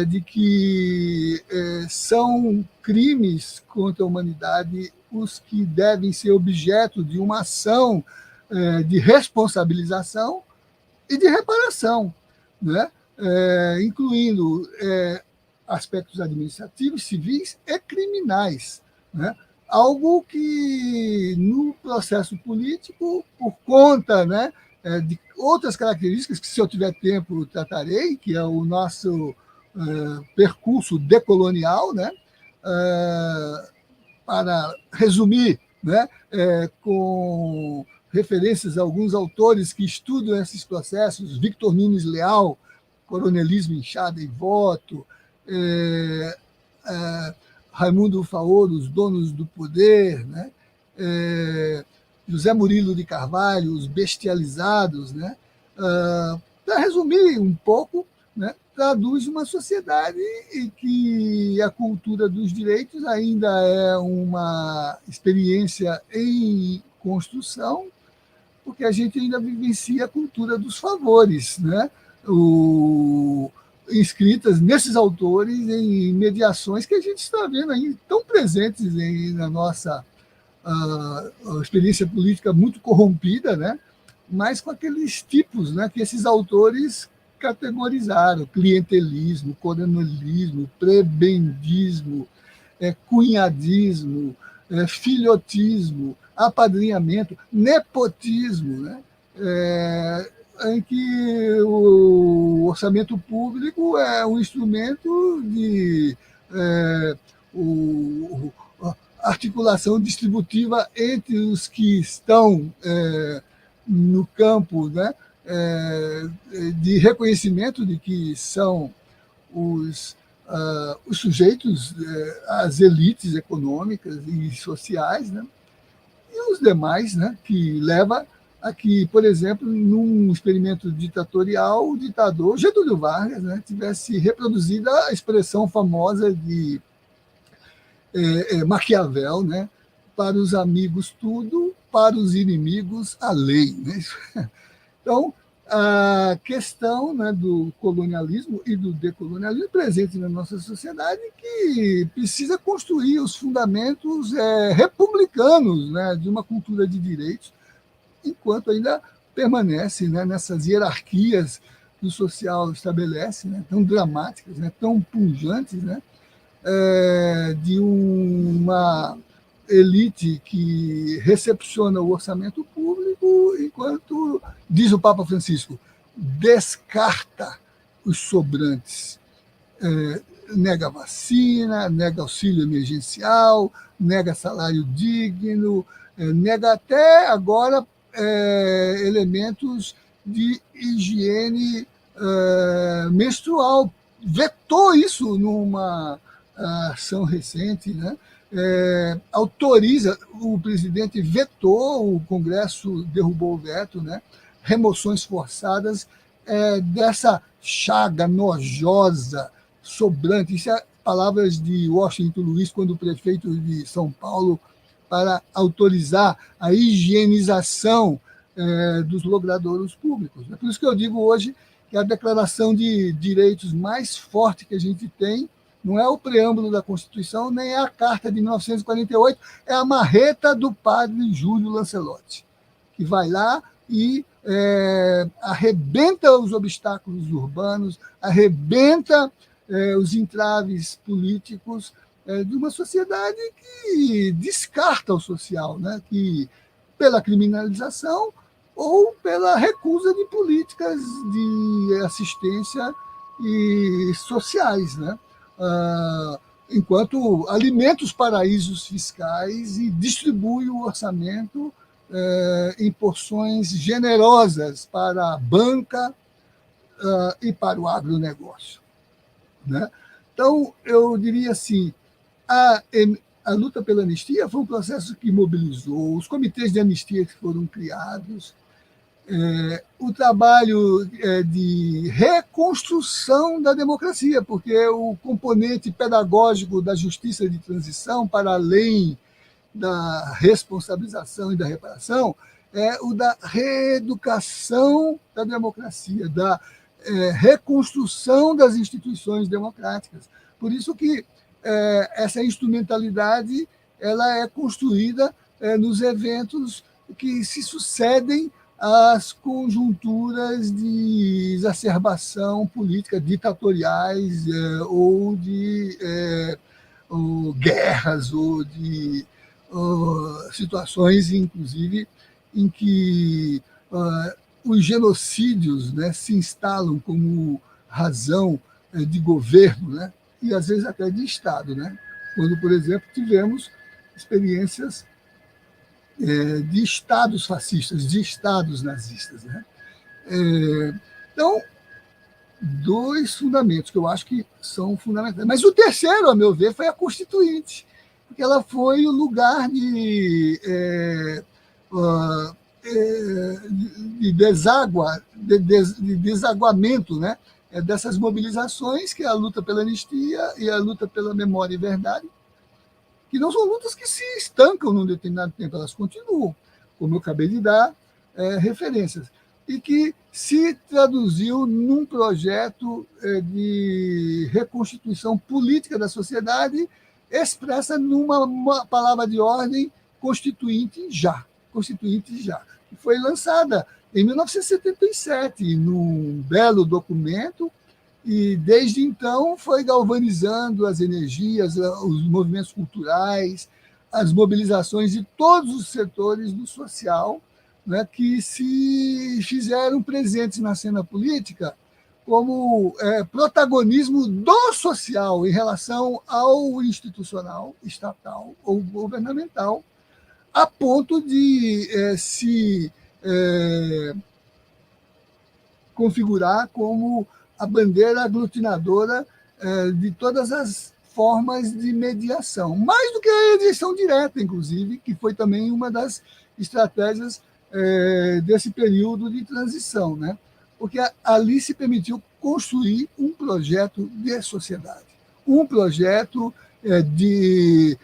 De que são crimes contra a humanidade os que devem ser objeto de uma ação de responsabilização e de reparação, né? Incluindo aspectos administrativos, civis e criminais, né? Algo que, no processo político, por conta, né, de outras características que, se eu tiver tempo, tratarei, que é o nosso percurso decolonial, né? Para resumir, né, com referências a alguns autores que estudam esses processos, Victor Nunes Leal, Coronelismo, Enxada e Voto, Raimundo Faoro, Os Donos do Poder, né? José Murilo de Carvalho, Os Bestializados, né? Para resumir um pouco, né, traduz uma sociedade em que a cultura dos direitos ainda é uma experiência em construção, porque a gente ainda vivencia a cultura dos favores, né? Inscritas nesses autores em mediações que a gente está vendo aí tão presentes na nossa experiência política muito corrompida, né? Mas com aqueles tipos, né, que esses autores categorizaram: clientelismo, coronelismo, prebendismo, cunhadismo, filhotismo, apadrinhamento, nepotismo, né? Em que o orçamento público é um instrumento de articulação distributiva entre os que estão no campo, né, de reconhecimento de que são os sujeitos, as elites econômicas e sociais, né, e os demais, né, que leva a que, por exemplo, num experimento ditatorial, o ditador Getúlio Vargas, né, tivesse reproduzido a expressão famosa de Maquiavel, né, para os amigos tudo, para os inimigos a lei. Né? Então, a questão, né, do colonialismo e do decolonialismo presente na nossa sociedade, que precisa construir os fundamentos republicanos, né, de uma cultura de direitos, enquanto ainda permanece, né, nessas hierarquias que o social estabelece, né, tão dramáticas, né, tão pujantes, né, de uma elite que recepciona o orçamento público, enquanto, diz o Papa Francisco, descarta os sobrantes, nega vacina, nega auxílio emergencial, nega salário digno, nega até agora elementos de higiene menstrual. Vetou isso numa ação recente, né? Autoriza, o presidente vetou, o Congresso derrubou o veto, né? Remoções forçadas dessa chaga nojosa, sobrante. Isso é palavras de Washington Luiz, quando o prefeito de São Paulo, para autorizar a higienização dos logradouros públicos. É por isso que eu digo hoje que a declaração de direitos mais forte que a gente tem não é o preâmbulo da Constituição, nem é a Carta de 1948, é a marreta do padre Júlio Lancelotti, que vai lá e arrebenta os obstáculos urbanos, arrebenta os entraves políticos de uma sociedade que descarta o social, né? Que, pela criminalização ou pela recusa de políticas de assistência e sociais, né? Enquanto alimenta os paraísos fiscais e distribui o orçamento em porções generosas para a banca e para o agronegócio, né? Então, eu diria assim, a luta pela anistia foi um processo que mobilizou os comitês de anistia que foram criados, o trabalho de reconstrução da democracia, porque o componente pedagógico da justiça de transição, para além da responsabilização e da reparação, é o da reeducação da democracia, da reconstrução das instituições democráticas. Por isso que essa instrumentalidade ela é construída nos eventos que se sucedem às conjunturas de exacerbação política ditatoriais ou de guerras ou de situações, inclusive, em que os genocídios, né, se instalam como razão de governo, né, e às vezes até de Estado, né? Quando, por exemplo, tivemos experiências de estados fascistas, de estados nazistas, né? Então, dois fundamentos que eu acho que são fundamentais. Mas o terceiro, a meu ver, foi a Constituinte, porque ela foi o lugar de desaguamento, né, dessas mobilizações, que é a luta pela anistia e a luta pela memória e verdade, que não são lutas que se estancam num determinado tempo, elas continuam, como eu acabei de dar referências, e que se traduziu num projeto de reconstituição política da sociedade, expressa numa palavra de ordem constituinte já, que foi lançada em 1977, num belo documento, e desde então foi galvanizando as energias, os movimentos culturais, as mobilizações de todos os setores do social, né, que se fizeram presentes na cena política como protagonismo do social em relação ao institucional, estatal ou governamental, a ponto de se configurar como a bandeira aglutinadora de todas as formas de mediação, mais do que a eleição direta, inclusive, que foi também uma das estratégias desse período de transição, né? Porque ali se permitiu construir um projeto de sociedade, um projeto de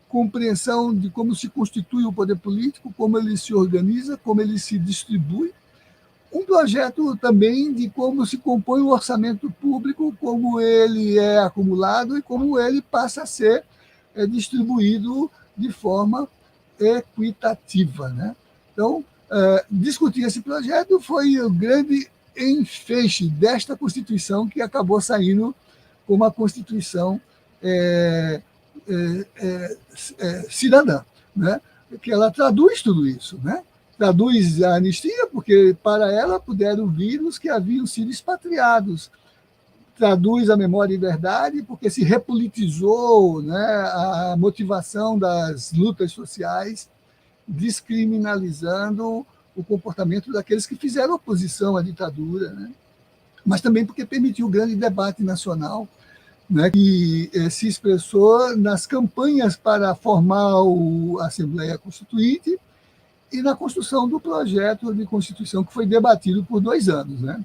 compreensão de como se constitui o poder político, como ele se organiza, como ele se distribui, um projeto também de como se compõe o orçamento público, como ele é acumulado e como ele passa a ser distribuído de forma equitativa, né? Então, discutir esse projeto foi o grande enfeixe desta Constituição, que acabou saindo como a Constituição cidadã, né? Que ela traduz tudo isso, né? Traduz a anistia, porque para ela puderam vir os que haviam sido expatriados. Traduz a memória e verdade, porque se repolitizou, né, a motivação das lutas sociais, descriminalizando o comportamento daqueles que fizeram oposição à ditadura, né? Mas também porque permitiu o grande debate nacional, né, que se expressou nas campanhas para formar a Assembleia Constituinte e na construção do projeto de Constituição, que foi debatido por 2 anos, né?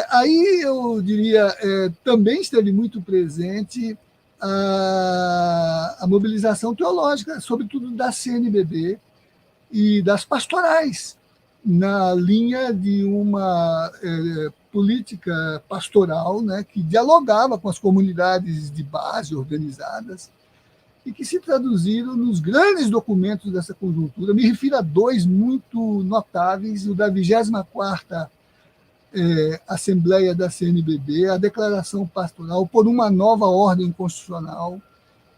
Aí eu diria, também esteve muito presente a mobilização teológica, sobretudo da CNBB e das pastorais, na linha de uma política pastoral, né, que dialogava com as comunidades de base organizadas e que se traduziram nos grandes documentos dessa conjuntura. Me refiro a 2 muito notáveis: o da 24ª Assembleia da CNBB, a Declaração Pastoral por uma Nova Ordem Constitucional.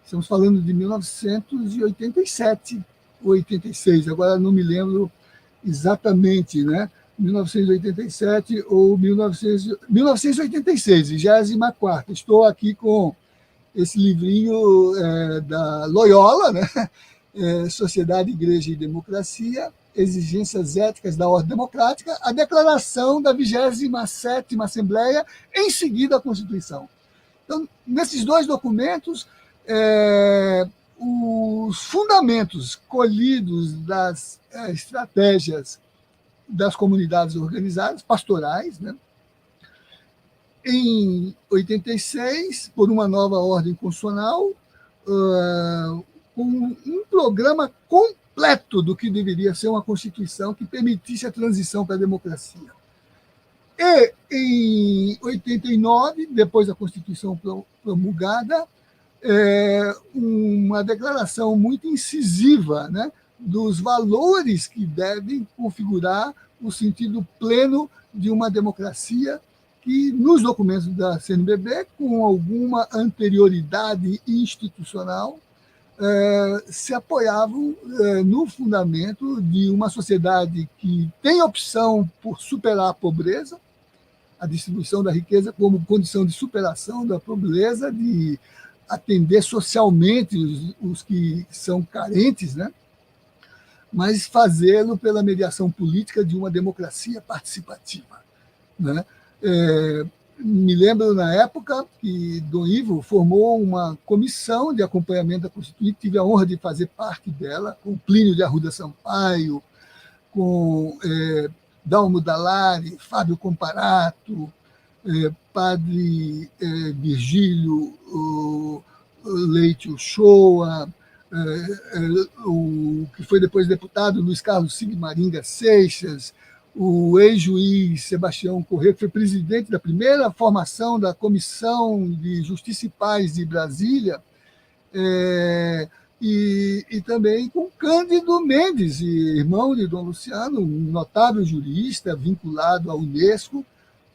Estamos falando de 1987 ou 86, agora não me lembro exatamente, né? 1987 ou 1986, 24ª. Estou aqui com esse livrinho da Loyola, né? Sociedade, Igreja e Democracia, Exigências Éticas da Ordem Democrática, a declaração da 27ª Assembleia, em seguida a Constituição. Então, nesses 2 documentos, os fundamentos colhidos das estratégias das comunidades organizadas, pastorais, né? Em 86, por uma nova ordem constitucional, com um programa completo do que deveria ser uma Constituição que permitisse a transição para a democracia. E, em 89, depois da Constituição promulgada, uma declaração muito incisiva, né, dos valores que devem configurar o sentido pleno de uma democracia, que nos documentos da CNBB, com alguma anterioridade institucional, se apoiavam no fundamento de uma sociedade que tem opção por superar a pobreza, a distribuição da riqueza como condição de superação da pobreza, de atender socialmente os que são carentes, né? Mas fazê-lo pela mediação política de uma democracia participativa, né? Me lembro, na época, que Dom Ivo formou uma comissão de acompanhamento da Constituinte, tive a honra de fazer parte dela, com Plínio de Arruda Sampaio, com Dalmo Dallari, Fábio Comparato, Padre Virgílio Leite Uchoa, o que foi depois deputado Luiz Carlos Sigmaringa Seixas, o ex-juiz Sebastião Corrêa, que foi presidente da primeira formação da Comissão de Justiça e Paz de Brasília, e também com Cândido Mendes, irmão de Dom Luciano, um notável jurista vinculado à Unesco,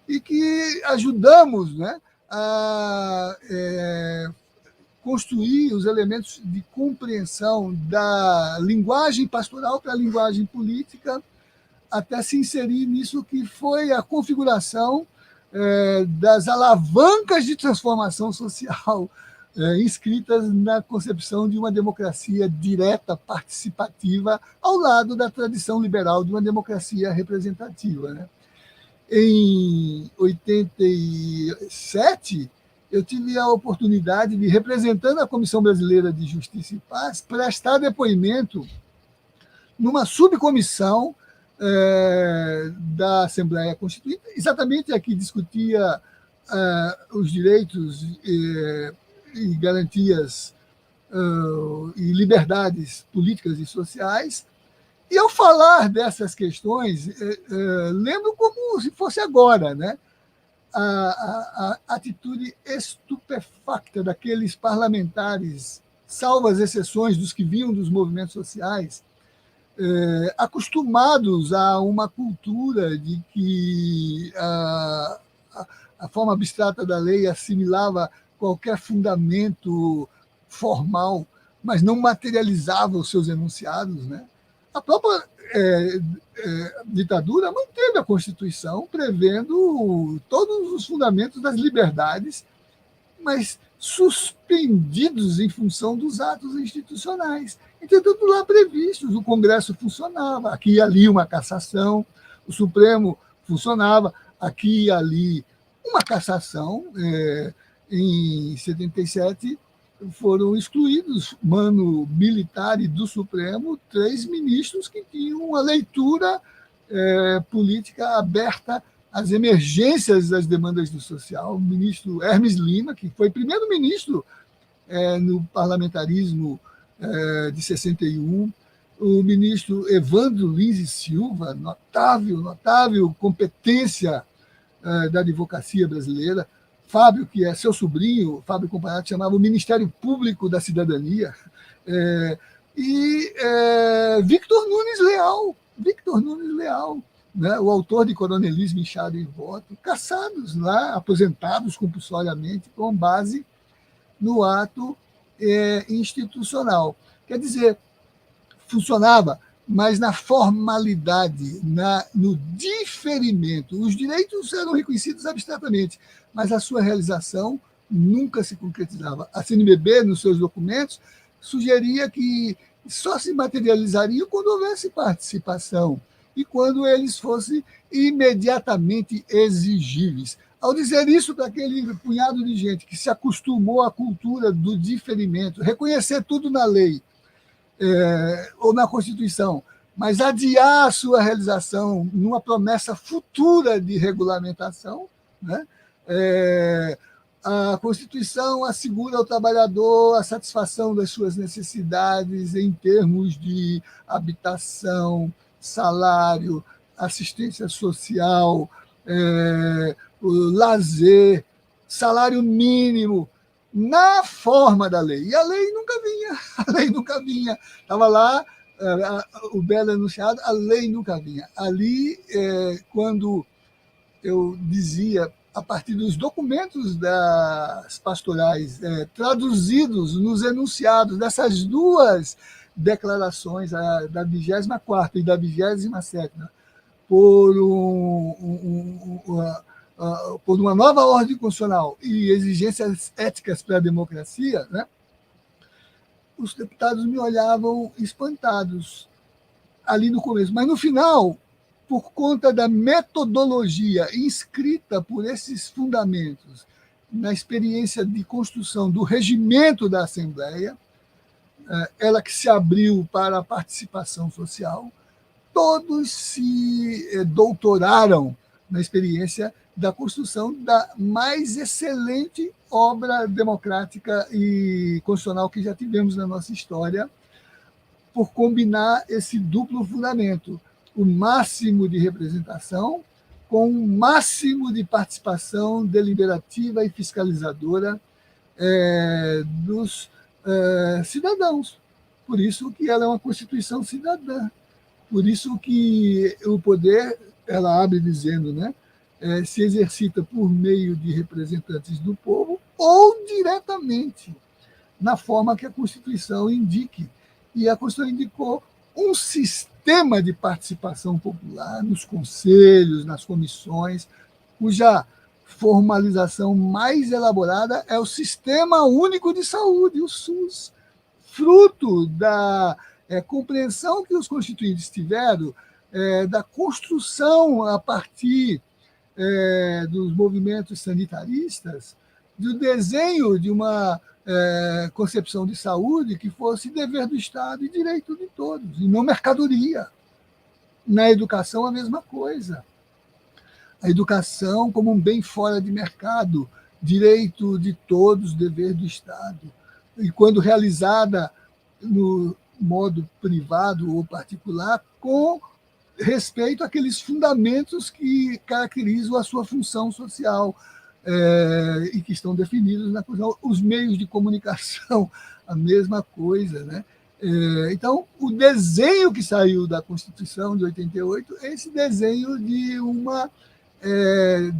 e que ajudamos, né, a construir os elementos de compreensão da linguagem pastoral para a linguagem política, até se inserir nisso que foi a configuração das alavancas de transformação social inscritas na concepção de uma democracia direta, participativa, ao lado da tradição liberal de uma democracia representativa, né? Em 87, eu tive a oportunidade de, representando a Comissão Brasileira de Justiça e Paz, prestar depoimento numa subcomissão da Assembleia Constituinte, exatamente a que discutia os direitos e garantias e liberdades políticas e sociais. E, ao falar dessas questões, lembro como se fosse agora, né? A atitude estupefacta daqueles parlamentares, salvo as exceções dos que vinham dos movimentos sociais, acostumados a uma cultura de que a forma abstrata da lei assimilava qualquer fundamento formal, mas não materializava os seus enunciados, né? A própria ditadura manteve a Constituição prevendo todos os fundamentos das liberdades, mas suspendidos em função dos atos institucionais. Então, tudo lá previstos. O Congresso funcionava, aqui e ali uma cassação, o Supremo funcionava, aqui e ali uma cassação. Em 77, foram excluídos, mano militar e do Supremo, 3 ministros que tinham uma leitura política aberta às emergências das demandas do social. O ministro Hermes Lima, que foi primeiro-ministro no parlamentarismo de 61, o ministro Evandro Lins e Silva, notável competência da advocacia brasileira, Fábio, que é seu sobrinho, Fábio Comparato, chamava o Ministério Público da Cidadania, e Victor Nunes Leal, né, o autor de Coronelismo, Inchado e Voto, caçados lá, aposentados compulsoriamente, com base no ato institucional. Quer dizer, funcionava, mas na formalidade, no diferimento. Os direitos eram reconhecidos abstratamente, mas a sua realização nunca se concretizava. A CNBB, nos seus documentos, sugeria que só se materializariam quando houvesse participação e quando eles fossem imediatamente exigíveis. Ao dizer isso para aquele punhado de gente que se acostumou à cultura do diferimento, reconhecer tudo na lei ou na Constituição, mas adiar a sua realização numa promessa futura de regulamentação, né? A Constituição assegura ao trabalhador a satisfação das suas necessidades em termos de habitação, salário, assistência social, lazer, salário mínimo, na forma da lei. E a lei nunca vinha. Estava lá o belo enunciado, a lei nunca vinha. Ali, quando eu dizia, a partir dos documentos das pastorais, traduzidos nos enunciados dessas duas declarações, da 24ª e da 27ª, por uma nova ordem constitucional e exigências éticas para a democracia, né, os deputados me olhavam espantados ali no começo. Mas, no final, por conta da metodologia inscrita por esses fundamentos na experiência de construção do regimento da Assembleia, ela que se abriu para a participação social, todos se doutoraram na experiência da construção da mais excelente obra democrática e constitucional que já tivemos na nossa história, por combinar esse duplo fundamento, o máximo de representação com o máximo de participação deliberativa e fiscalizadora dos cidadãos. Por isso que ela é uma Constituição cidadã. Por isso que o poder, ela abre dizendo, né, se exercita por meio de representantes do povo ou diretamente, na forma que a Constituição indique. E a Constituição indicou um sistema de participação popular nos conselhos, nas comissões, cuja formalização mais elaborada é o Sistema Único de Saúde, o SUS, fruto da compreensão que os constituintes tiveram da construção a partir dos movimentos sanitaristas, do desenho de uma concepção de saúde que fosse dever do Estado e direito de todos, e não mercadoria. Na educação, a mesma coisa. A educação como um bem fora de mercado, direito de todos, dever do Estado. E quando realizada no modo privado ou particular, com respeito àqueles fundamentos que caracterizam a sua função social e que estão definidos na Constituição. Os meios de comunicação, a mesma coisa, né? Então, o desenho que saiu da Constituição de 88 é esse desenho de uma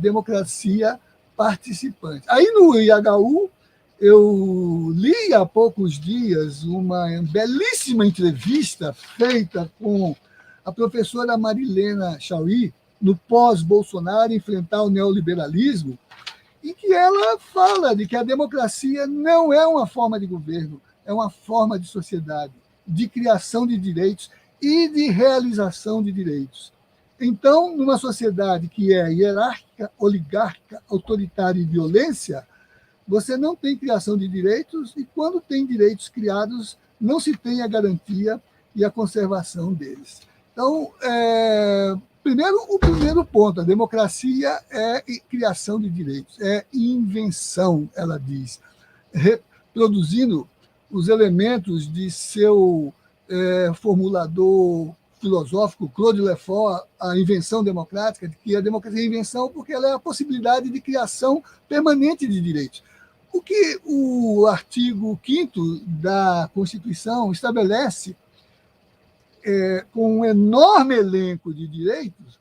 democracia participante. Aí, no IHU, eu li há poucos dias uma belíssima entrevista feita com a professora Marilena Chauí, no pós-Bolsonaro, enfrentar o neoliberalismo, em que ela fala de que a democracia não é uma forma de governo, é uma forma de sociedade, de criação de direitos e de realização de direitos. Então, numa sociedade que é hierárquica, oligárquica, autoritária e violência, você não tem criação de direitos e, quando tem direitos criados, não se tem a garantia e a conservação deles. Então, o primeiro ponto, a democracia é criação de direitos, é invenção, ela diz, reproduzindo os elementos de seu formulador filosófico, Claude Lefort, a invenção democrática, de que a democracia é invenção porque ela é a possibilidade de criação permanente de direitos. O que o artigo 5º da Constituição estabelece com um enorme elenco de direitos,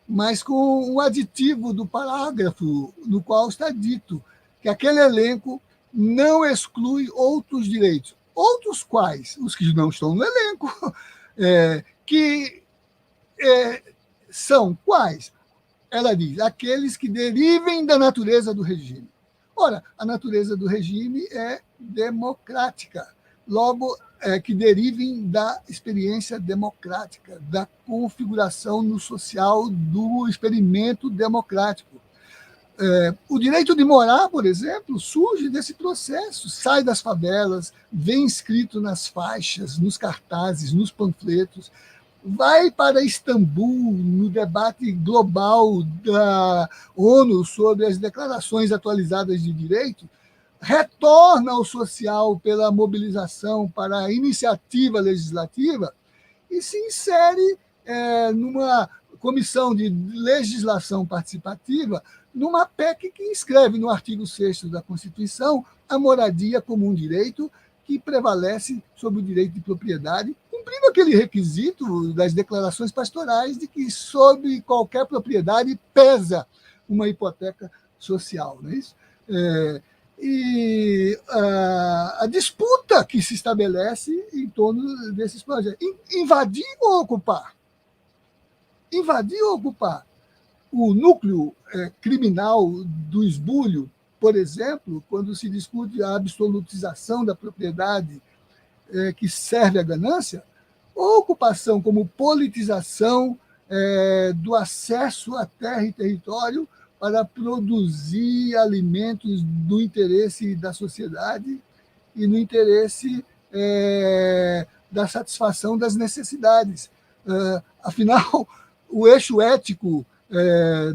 mas com o aditivo do parágrafo no qual está dito que aquele elenco não exclui outros direitos. Outros quais? Os que não estão no elenco. Que são quais? Ela diz, aqueles que derivem da natureza do regime. Ora, a natureza do regime é democrática. Logo, que derivem da experiência democrática, da configuração no social do experimento democrático. O direito de morar, por exemplo, surge desse processo, sai das favelas, vem escrito nas faixas, nos cartazes, nos panfletos, vai para Istambul, no debate global da ONU sobre as declarações atualizadas de direito, retorna ao social pela mobilização para a iniciativa legislativa e se insere numa comissão de legislação participativa, numa PEC que inscreve no artigo 6º da Constituição a moradia como um direito que prevalece sobre o direito de propriedade, cumprindo aquele requisito das declarações pastorais de que sobre qualquer propriedade pesa uma hipoteca social. Não é isso? E a disputa que se estabelece em torno desses projetos. Invadir ou ocupar? Invadir ou ocupar? O núcleo criminal do esbulho, por exemplo, quando se discute a absolutização da propriedade que serve à ganância, ou ocupação como politização do acesso à terra e território para produzir alimentos do interesse da sociedade e no interesse da satisfação das necessidades. Afinal, o eixo ético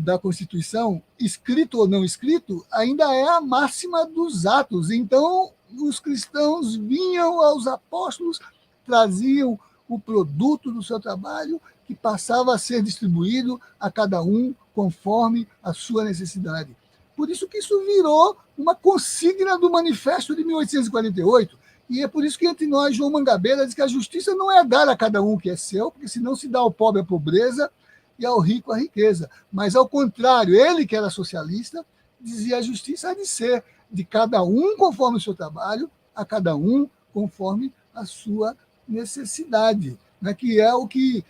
da Constituição, escrito ou não escrito, ainda é a máxima dos atos. Então, os cristãos vinham aos apóstolos, traziam o produto do seu trabalho, que passava a ser distribuído a cada um conforme a sua necessidade. Por isso que isso virou uma consigna do Manifesto de 1848, E é por isso que entre nós, João Mangabeira diz que a justiça não é dar a cada um o que é seu, porque senão se dá ao pobre a pobreza e ao rico a riqueza. Mas, ao contrário, ele que era socialista, dizia a justiça há de ser de cada um conforme o seu trabalho, a cada um conforme a sua necessidade, né? Que é o que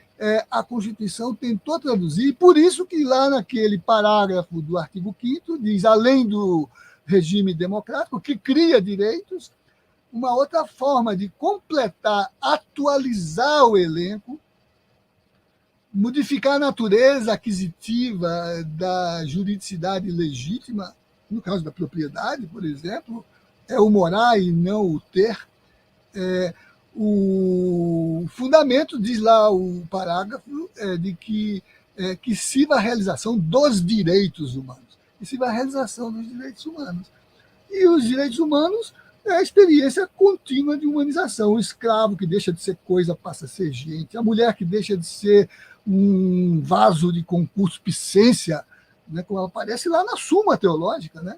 a Constituição tentou traduzir, e por isso que lá naquele parágrafo do artigo 5º diz, além do regime democrático, que cria direitos, uma outra forma de completar, atualizar o elenco, modificar a natureza aquisitiva da juridicidade legítima, no caso da propriedade, por exemplo, é o morar e não o ter. O fundamento, diz lá o parágrafo, de que sirva a realização dos direitos humanos, que sirva a realização dos direitos humanos. E os direitos humanos é a experiência contínua de humanização. O escravo que deixa de ser coisa passa a ser gente, a mulher que deixa de ser um vaso de concupiscência, né, como aparece lá na Suma Teológica, né,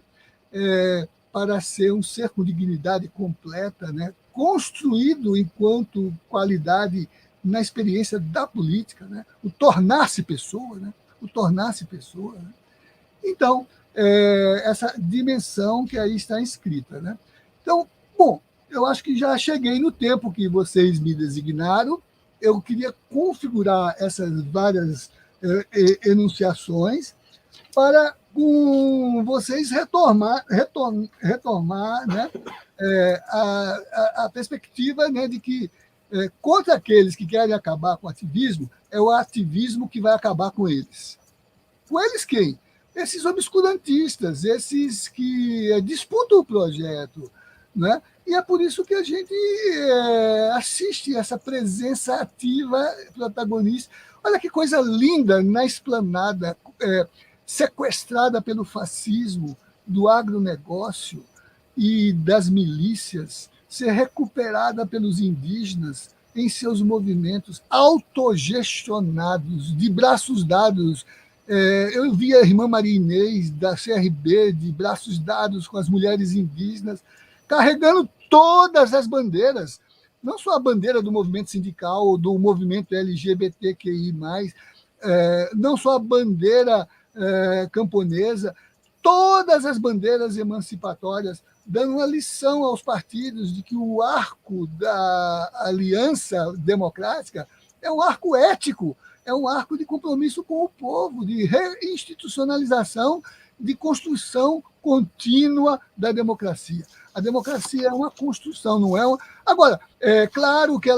para ser um ser com dignidade completa, né, construído enquanto qualidade na experiência da política, né, o tornar-se pessoa, né, o tornar-se pessoa. Né. Então, essa dimensão que aí está inscrita. Né. Então, bom, eu acho que já cheguei no tempo que vocês me designaram. Eu queria configurar essas várias enunciações para com vocês retomar né, a perspectiva, né, de que contra aqueles que querem acabar com o ativismo, é o ativismo que vai acabar com eles. Com eles quem? Esses obscurantistas, esses que disputam o projeto, né? E é por isso que a gente assiste essa presença ativa, protagonista. Olha que coisa linda na esplanada, sequestrada pelo fascismo, do agronegócio e das milícias, ser recuperada pelos indígenas em seus movimentos autogestionados, de braços dados. Eu vi a irmã Maria Inês, da CRB, de braços dados com as mulheres indígenas, carregando todas as bandeiras, não só a bandeira do movimento sindical ou do movimento LGBTQI+, não só a bandeira camponesa, todas as bandeiras emancipatórias, dando uma lição aos partidos de que o arco da aliança democrática é um arco ético, é um arco de compromisso com o povo, de reinstitucionalização, de construção contínua da democracia. A democracia é uma construção, não é uma... Agora, é claro que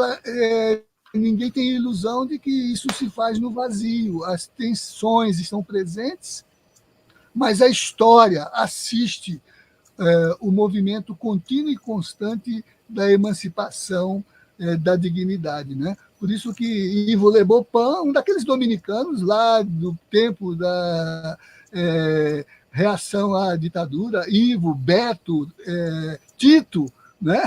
ninguém tem ilusão de que isso se faz no vazio. As tensões estão presentes, mas a história assiste o movimento contínuo e constante da emancipação da dignidade. Né? Por isso que Ivo Lebopin, um daqueles dominicanos lá do tempo da... reação à ditadura, Ivo, Beto, Tito, né?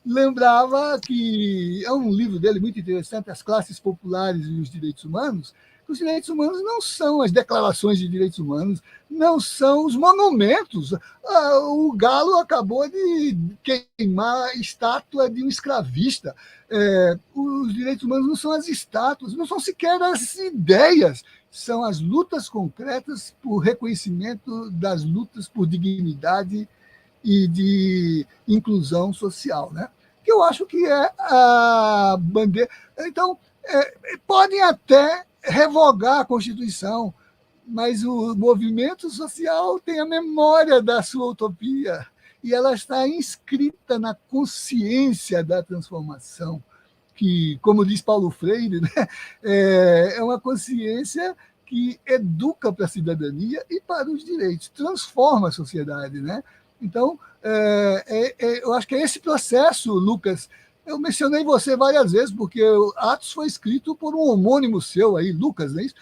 Lembrava que é um livro dele muito interessante, As Classes Populares e os Direitos Humanos. Os direitos humanos não são as declarações de direitos humanos, não são os monumentos. O Galo acabou de queimar a estátua de um escravista. Os direitos humanos não são as estátuas, não são sequer as ideias, são as lutas concretas por reconhecimento das lutas por dignidade e de inclusão social, né? Que eu acho que é a bandeira. Então, podem até revogar a Constituição, mas o movimento social tem a memória da sua utopia e ela está inscrita na consciência da transformação, que, como diz Paulo Freire, né, é uma consciência que educa para a cidadania e para os direitos, transforma a sociedade. Né? Então, eu acho que é esse processo, Lucas. Eu mencionei você várias vezes, porque Atos foi escrito por um homônimo seu aí, Lucas, não é isso?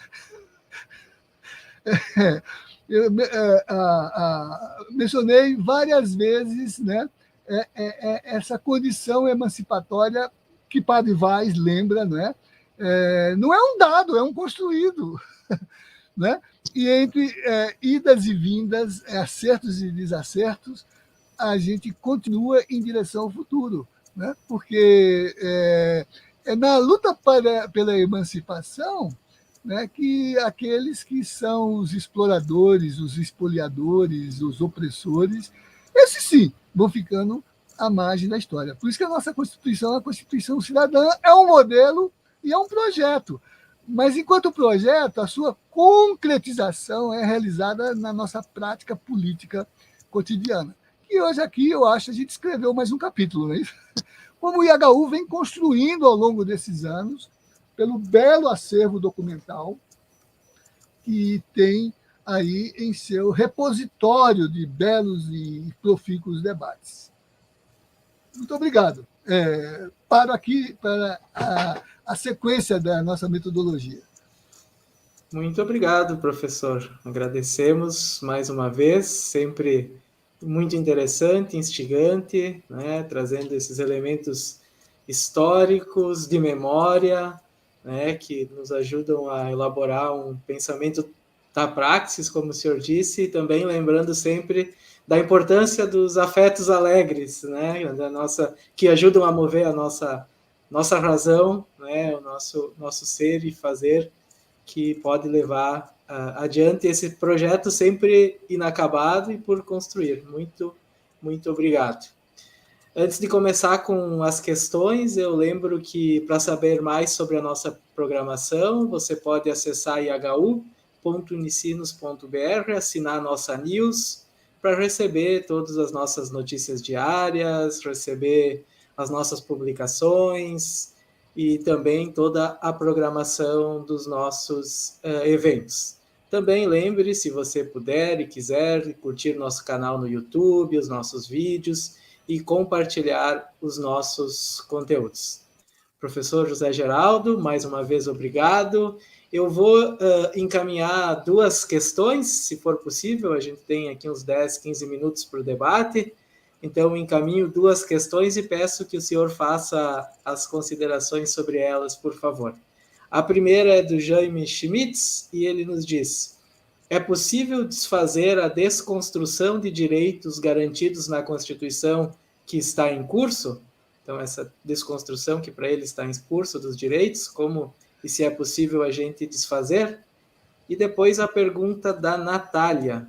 Mencionei várias vezes, né, essa condição emancipatória que Padre Vaz lembra, né? Não é um dado, é um construído. Né? E entre idas e vindas, acertos e desacertos, a gente continua em direção ao futuro, né? Porque é na luta pela emancipação, né, que aqueles que são os exploradores, os espoliadores, os opressores, esses sim vão ficando à margem da história. Por isso que a nossa Constituição, a Constituição Cidadã, é um modelo e é um projeto. Mas, enquanto projeto, a sua concretização é realizada na nossa prática política cotidiana. E hoje aqui, eu acho, a gente escreveu mais um capítulo, não é isso? Como o IHU vem construindo ao longo desses anos, pelo belo acervo documental que tem aí em seu repositório de belos e profícuos debates. Muito obrigado. Paro aqui para a sequência da nossa metodologia. Muito obrigado, professor. Agradecemos mais uma vez, sempre muito interessante, instigante, né, trazendo esses elementos históricos, de memória, né, que nos ajudam a elaborar um pensamento da praxis, como o senhor disse, e também lembrando sempre da importância dos afetos alegres, né, que ajudam a mover a nossa razão, né, o nosso ser e fazer, que pode levar adiante esse projeto sempre inacabado e por construir. Muito, muito obrigado. Antes de começar com as questões, eu lembro que para saber mais sobre a nossa programação, você pode acessar ihu.unicinos.br, assinar a nossa news para receber todas as nossas notícias diárias, receber as nossas publicações e também toda a programação dos nossos eventos. Também lembre, se você puder e quiser, curtir nosso canal no YouTube, os nossos vídeos e compartilhar os nossos conteúdos. Professor José Geraldo, mais uma vez obrigado. Eu vou encaminhar duas questões, se for possível, a gente tem aqui uns 10, 15 minutos para o debate, então encaminho duas questões e peço que o senhor faça as considerações sobre elas, por favor. A primeira é do Jaime Schmitz, e ele nos diz: é possível desfazer a desconstrução de direitos garantidos na Constituição que está em curso? Então, essa desconstrução que para ele está em curso dos direitos, como e se é possível a gente desfazer? E depois a pergunta da Natália.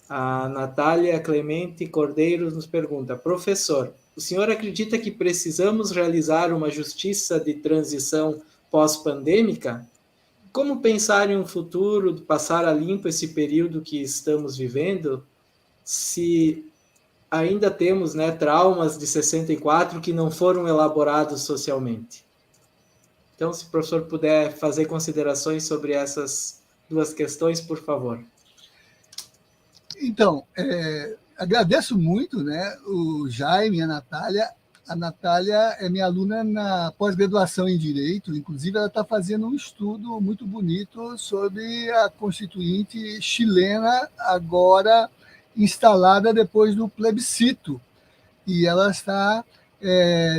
A Natália Clemente Cordeiro nos pergunta: professor, o senhor acredita que precisamos realizar uma justiça de transição pós-pandêmica? Como pensar em um futuro de passar a limpo esse período que estamos vivendo, se ainda temos, né, traumas de 64 que não foram elaborados socialmente? Então, se o professor puder fazer considerações sobre essas duas questões, por favor. Então, agradeço muito, né, o Jaime e a Natália. A Natália é minha aluna na pós-graduação em Direito, inclusive ela está fazendo um estudo muito bonito sobre a Constituinte chilena, agora instalada depois do plebiscito. E ela está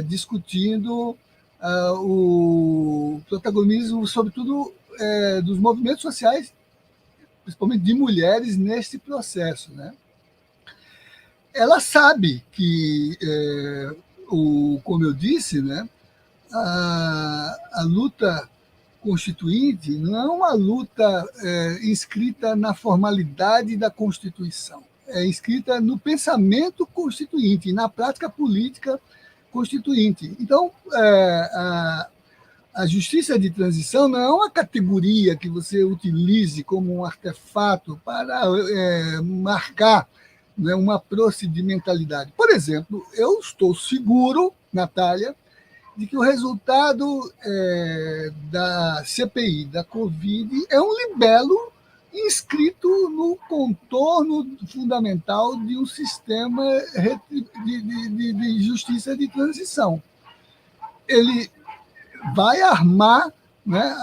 discutindo o protagonismo, sobretudo, dos movimentos sociais, principalmente de mulheres, nesse processo, né? Ela sabe que, como eu disse, né, a luta constituinte não é uma luta inscrita na formalidade da Constituição, é inscrita no pensamento constituinte, na prática política constituinte. Então, a justiça de transição não é uma categoria que você utilize como um artefato para marcar, né, uma procedimentalidade. Por exemplo, eu estou seguro, Natália, de que o resultado da CPI, da Covid, é um libelo inscrito no contorno fundamental de um sistema de justiça de transição. Ele vai armar, né,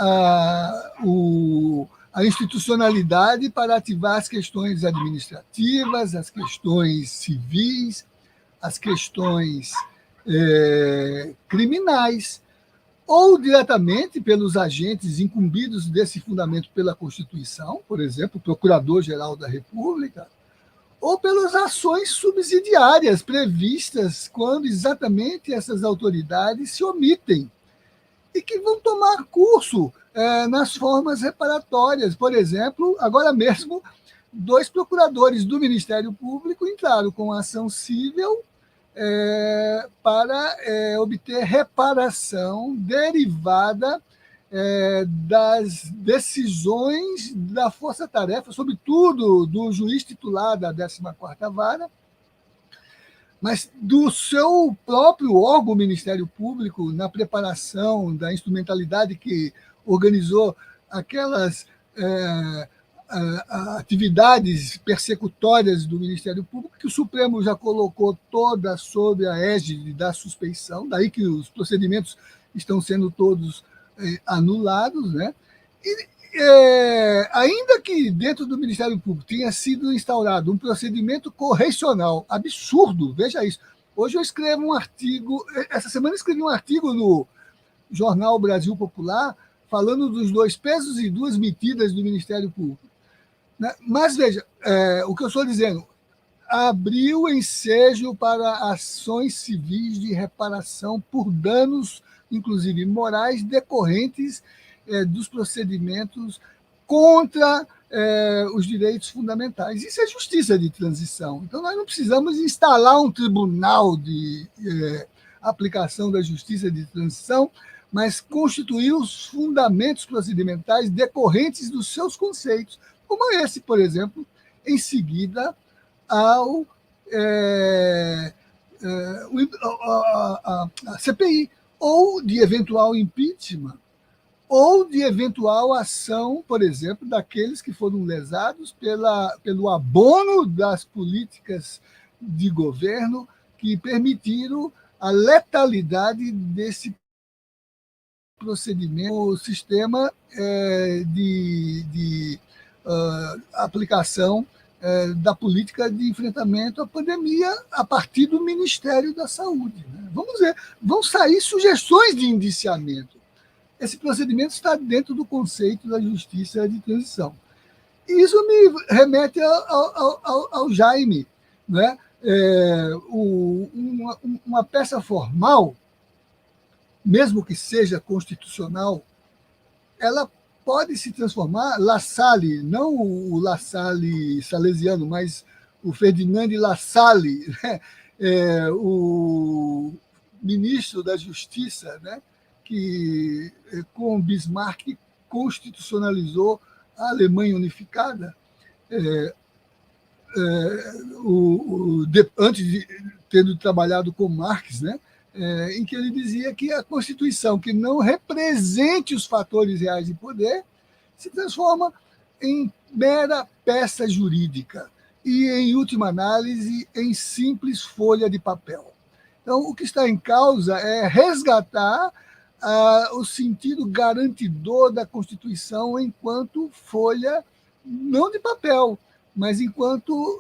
a institucionalidade para ativar as questões administrativas, as questões civis, as questões criminais, ou diretamente pelos agentes incumbidos desse fundamento pela Constituição, por exemplo, o Procurador-Geral da República, ou pelas ações subsidiárias previstas quando exatamente essas autoridades se omitem e que vão tomar curso nas formas reparatórias. Por exemplo, agora mesmo, 2 procuradores do Ministério Público entraram com ação civil para obter reparação derivada das decisões da Força-Tarefa, sobretudo do juiz titular da 14ª Vara, mas do seu próprio órgão, o Ministério Público, na preparação da instrumentalidade que organizou aquelas atividades persecutórias do Ministério Público, que o Supremo já colocou toda sob a égide da suspeição, daí que os procedimentos estão sendo todos anulados, né? E, ainda que dentro do Ministério Público tenha sido instaurado um procedimento correcional absurdo, veja isso. Hoje eu escrevo um artigo, essa semana eu escrevi um artigo no jornal Brasil Popular, falando dos 2 pesos e 2 medidas do Ministério Público. Né? Mas veja, o que eu estou dizendo, abriu ensejo para ações civis de reparação por danos, inclusive morais, decorrentes dos procedimentos contra os direitos fundamentais. Isso é justiça de transição. Então, nós não precisamos instalar um tribunal de aplicação da justiça de transição, mas constituir os fundamentos procedimentais decorrentes dos seus conceitos, como esse, por exemplo, em seguida ao a CPI, ou de eventual impeachment, ou de eventual ação, por exemplo, daqueles que foram lesados pelo abono das políticas de governo que permitiram a letalidade desse procedimento, o sistema de aplicação da política de enfrentamento à pandemia a partir do Ministério da Saúde. Né? Vamos ver, vão sair sugestões de indiciamento. Esse procedimento está dentro do conceito da justiça de transição. E isso me remete ao Jaime. Né? Uma peça formal, mesmo que seja constitucional, ela pode se transformar. La Salle, não o La Salle salesiano, mas o Ferdinand de La Salle, né? O ministro da Justiça, né? Que com Bismarck constitucionalizou a Alemanha unificada, antes de tendo trabalhado com Marx, né? Em que ele dizia que a Constituição que não represente os fatores reais de poder se transforma em mera peça jurídica e, em última análise, em simples folha de papel. Então, o que está em causa é resgatar o sentido garantidor da Constituição enquanto folha, não de papel, mas enquanto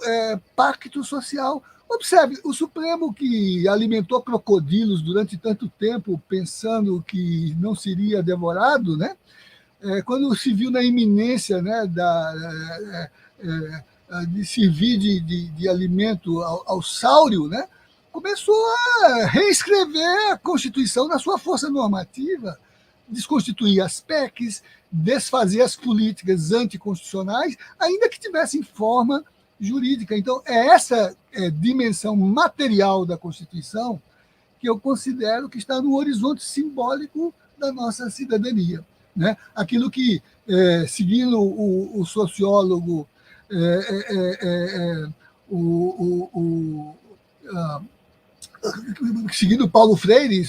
pacto social. Observe, o Supremo, que alimentou crocodilos durante tanto tempo, pensando que não seria devorado, né? Quando se viu na iminência, né, de servir de alimento ao sáurio, né? Começou a reescrever a Constituição na sua força normativa, desconstituir as PECs, desfazer as políticas anticonstitucionais, ainda que tivessem forma jurídica. Então, é essa dimensão material da Constituição que eu considero que está no horizonte simbólico da nossa cidadania. Né? Aquilo que, seguindo o sociólogo, seguindo Paulo Freire,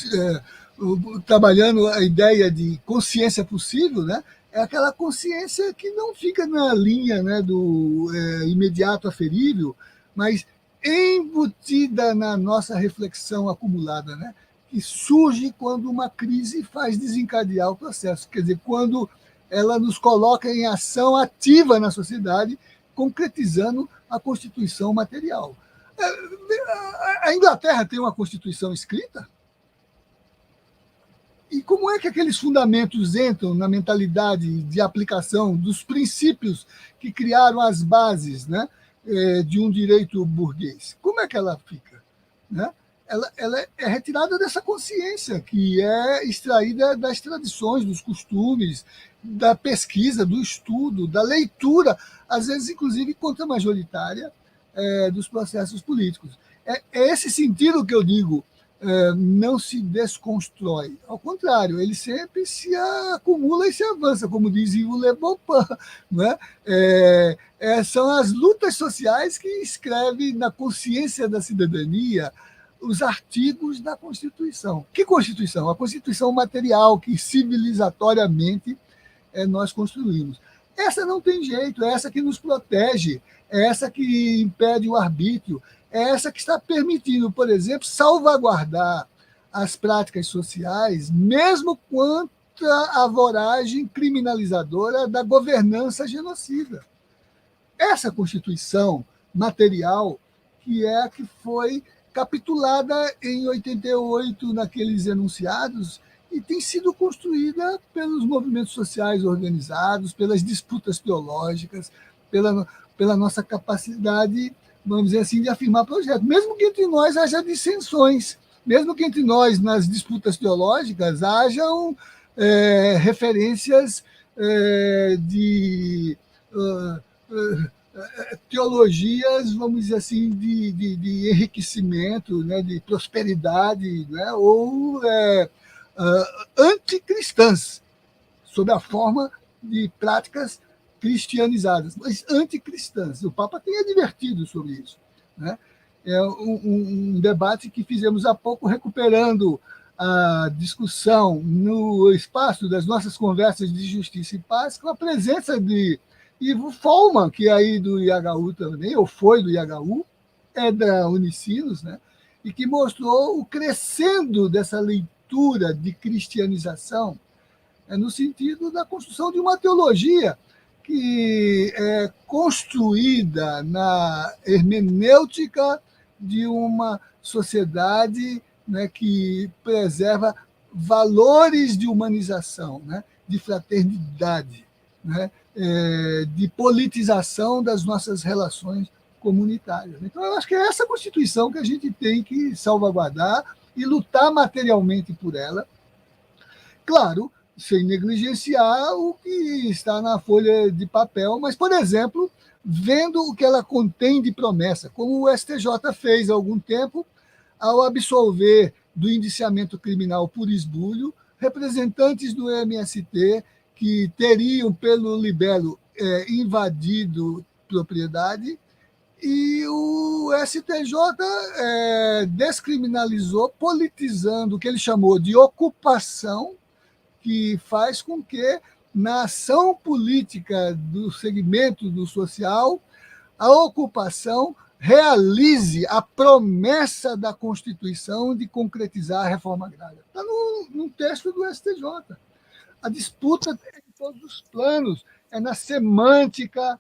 trabalhando a ideia de consciência possível, né? É aquela consciência que não fica na linha, né, do imediato aferível, mas embutida na nossa reflexão acumulada, né? Que surge quando uma crise faz desencadear o processo, quer dizer, quando ela nos coloca em ação ativa na sociedade, concretizando a constituição material. A Inglaterra tem uma Constituição escrita? E como é que aqueles fundamentos entram na mentalidade de aplicação dos princípios que criaram as bases, né, de um direito burguês. Como é que ela fica? Né? Ela é retirada dessa consciência que é extraída das tradições, dos costumes, da pesquisa, do estudo, da leitura, às vezes, inclusive, contra-majoritária dos processos políticos. É esse sentido que eu digo, não se desconstrói. Ao contrário, ele sempre se acumula e se avança, como dizia o Le Bon. Né? São as lutas sociais que escreve na consciência da cidadania os artigos da Constituição. Que Constituição? A Constituição material que civilizatoriamente nós construímos. Essa não tem jeito, é essa que nos protege, é essa que impede o arbítrio, é essa que está permitindo, por exemplo, salvaguardar as práticas sociais, mesmo contra a voragem criminalizadora da governança genocida. Essa Constituição material, que é a que foi capitulada em 88 naqueles enunciados, e tem sido construída pelos movimentos sociais organizados, pelas disputas teológicas, pela nossa capacidade, vamos dizer assim, de afirmar projetos. Mesmo que entre nós haja dissensões, mesmo que entre nós, nas disputas teológicas, hajam referências de teologias, vamos dizer assim, de enriquecimento, né, de prosperidade, né, ou anticristãs, sob a forma de práticas cristianizadas, mas anticristãs. O Papa tem advertido sobre isso. Né? É um debate que fizemos há pouco, recuperando a discussão no espaço das nossas conversas de justiça e paz, com a presença de Ivo Follmann, que é aí do IHU também, ou foi do IHU, é da Unicinos, né? E que mostrou o crescendo dessa leitura de cristianização no sentido da construção de uma teologia que é construída na hermenêutica de uma sociedade, né, que preserva valores de humanização, né, de fraternidade, né, de politização das nossas relações comunitárias. Então, eu acho que é essa Constituição que a gente tem que salvaguardar e lutar materialmente por ela. Claro, sem negligenciar o que está na folha de papel, mas, por exemplo, vendo o que ela contém de promessa, como o STJ fez há algum tempo, ao absolver do indiciamento criminal por esbulho representantes do MST que teriam, pelo libelo, invadido propriedade, e o STJ descriminalizou, politizando o que ele chamou de ocupação, que faz com que, na ação política do segmento do social, a ocupação realize a promessa da Constituição de concretizar a reforma agrária. Está no texto do STJ. A disputa é em todos os planos, é na semântica,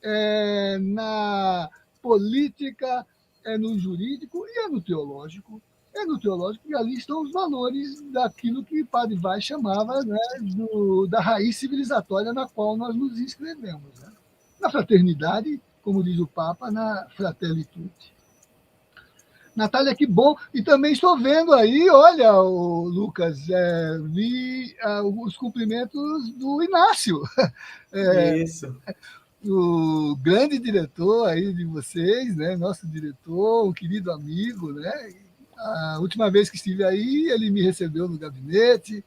é na política, é no jurídico e é no teológico. É no teológico, e ali estão os valores daquilo que Padre Vaz chamava, né, da raiz civilizatória na qual nós nos inscrevemos. Né? Na fraternidade, como diz o Papa, na Fratelli Tutti. Natália, que bom. E também estou vendo aí, olha, Lucas, vi os cumprimentos do Inácio. Isso. O grande diretor aí de vocês, né? Nosso diretor, um querido amigo, né? A última vez que estive aí, ele me recebeu no gabinete,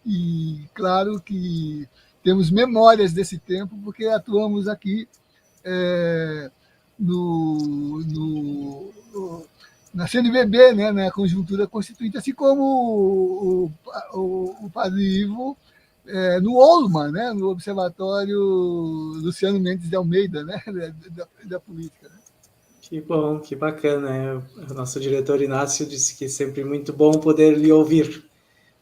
e claro que temos memórias desse tempo, porque atuamos aqui na CNBB, né, na conjuntura constituinte, assim como o padre Ivo no OLMA, né, no Observatório Luciano Mendes de Almeida, né, da política. Né? Que bom, que bacana. O nosso diretor Inácio disse que é sempre muito bom poder lhe ouvir.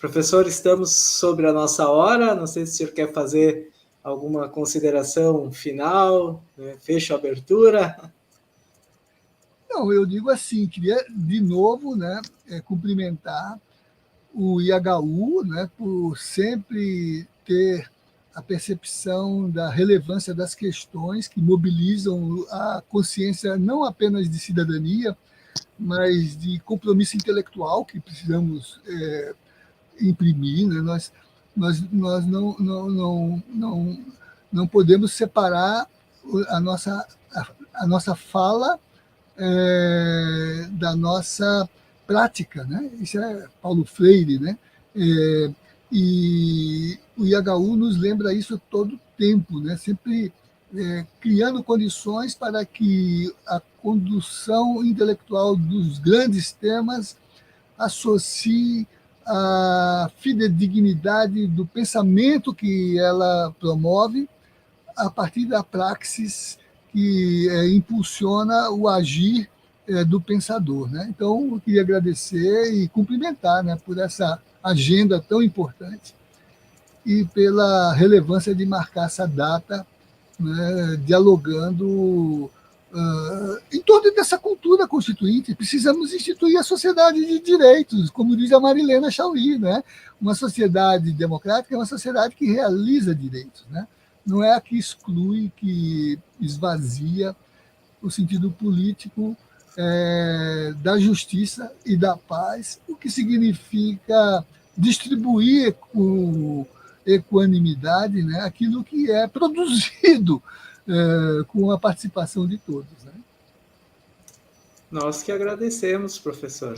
Professor, estamos sobre a nossa hora, não sei se o senhor quer fazer alguma consideração final, né? Fecho a abertura. Não, eu digo assim, queria de novo, né, cumprimentar o IHU, né, por sempre ter a percepção da relevância das questões que mobilizam a consciência não apenas de cidadania, mas de compromisso intelectual que precisamos imprimir. Né? Nós não podemos separar a nossa fala da nossa prática. Né? Isso é Paulo Freire, né? E o IHU nos lembra isso todo o tempo, né? Sempre criando condições para que a condução intelectual dos grandes temas associe a fidedignidade do pensamento que ela promove a partir da praxis que impulsiona o agir do pensador. Né? Então, eu queria agradecer e cumprimentar, né, por essa agenda tão importante e pela relevância de marcar essa data, né, dialogando em torno dessa cultura constituinte. Precisamos instituir a sociedade de direitos, como diz a Marilena Chaui, né? Uma sociedade democrática é uma sociedade que realiza direitos, né? Não é a que exclui, que esvazia o sentido político da justiça e da paz, o que significa distribuir com equanimidade, né, aquilo que é produzido com a participação de todos. Né? Nós que agradecemos, professor.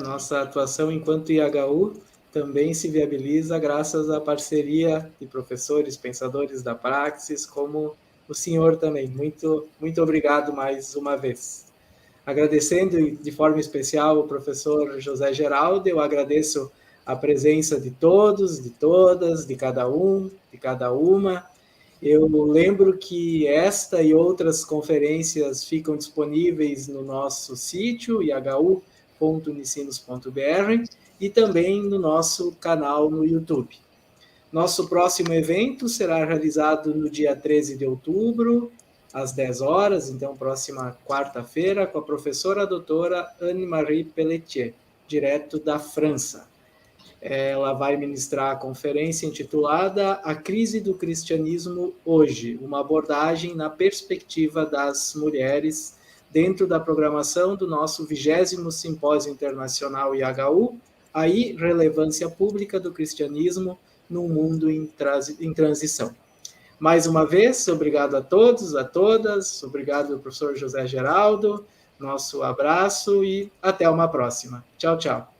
Nossa atuação enquanto IHU também se viabiliza graças à parceria de professores, pensadores da Praxis, como o senhor também. Muito, muito obrigado mais uma vez. Agradecendo de forma especial o professor José Geraldo, eu agradeço a presença de todos, de todas, de cada um, de cada uma. Eu lembro que esta e outras conferências ficam disponíveis no nosso sítio, ihu.unicinos.br, e também no nosso canal no YouTube. Nosso próximo evento será realizado no dia 13 de outubro, às 10 horas, então próxima quarta-feira, com a professora doutora Anne-Marie Pelletier, direto da França. Ela vai ministrar a conferência intitulada A Crise do Cristianismo Hoje, uma abordagem na perspectiva das mulheres, dentro da programação do nosso 20º Simpósio Internacional IHU, a irrelevância pública do cristianismo num mundo em transição. Mais uma vez, obrigado a todos, a todas, obrigado ao professor José Geraldo, nosso abraço e até uma próxima. Tchau, tchau.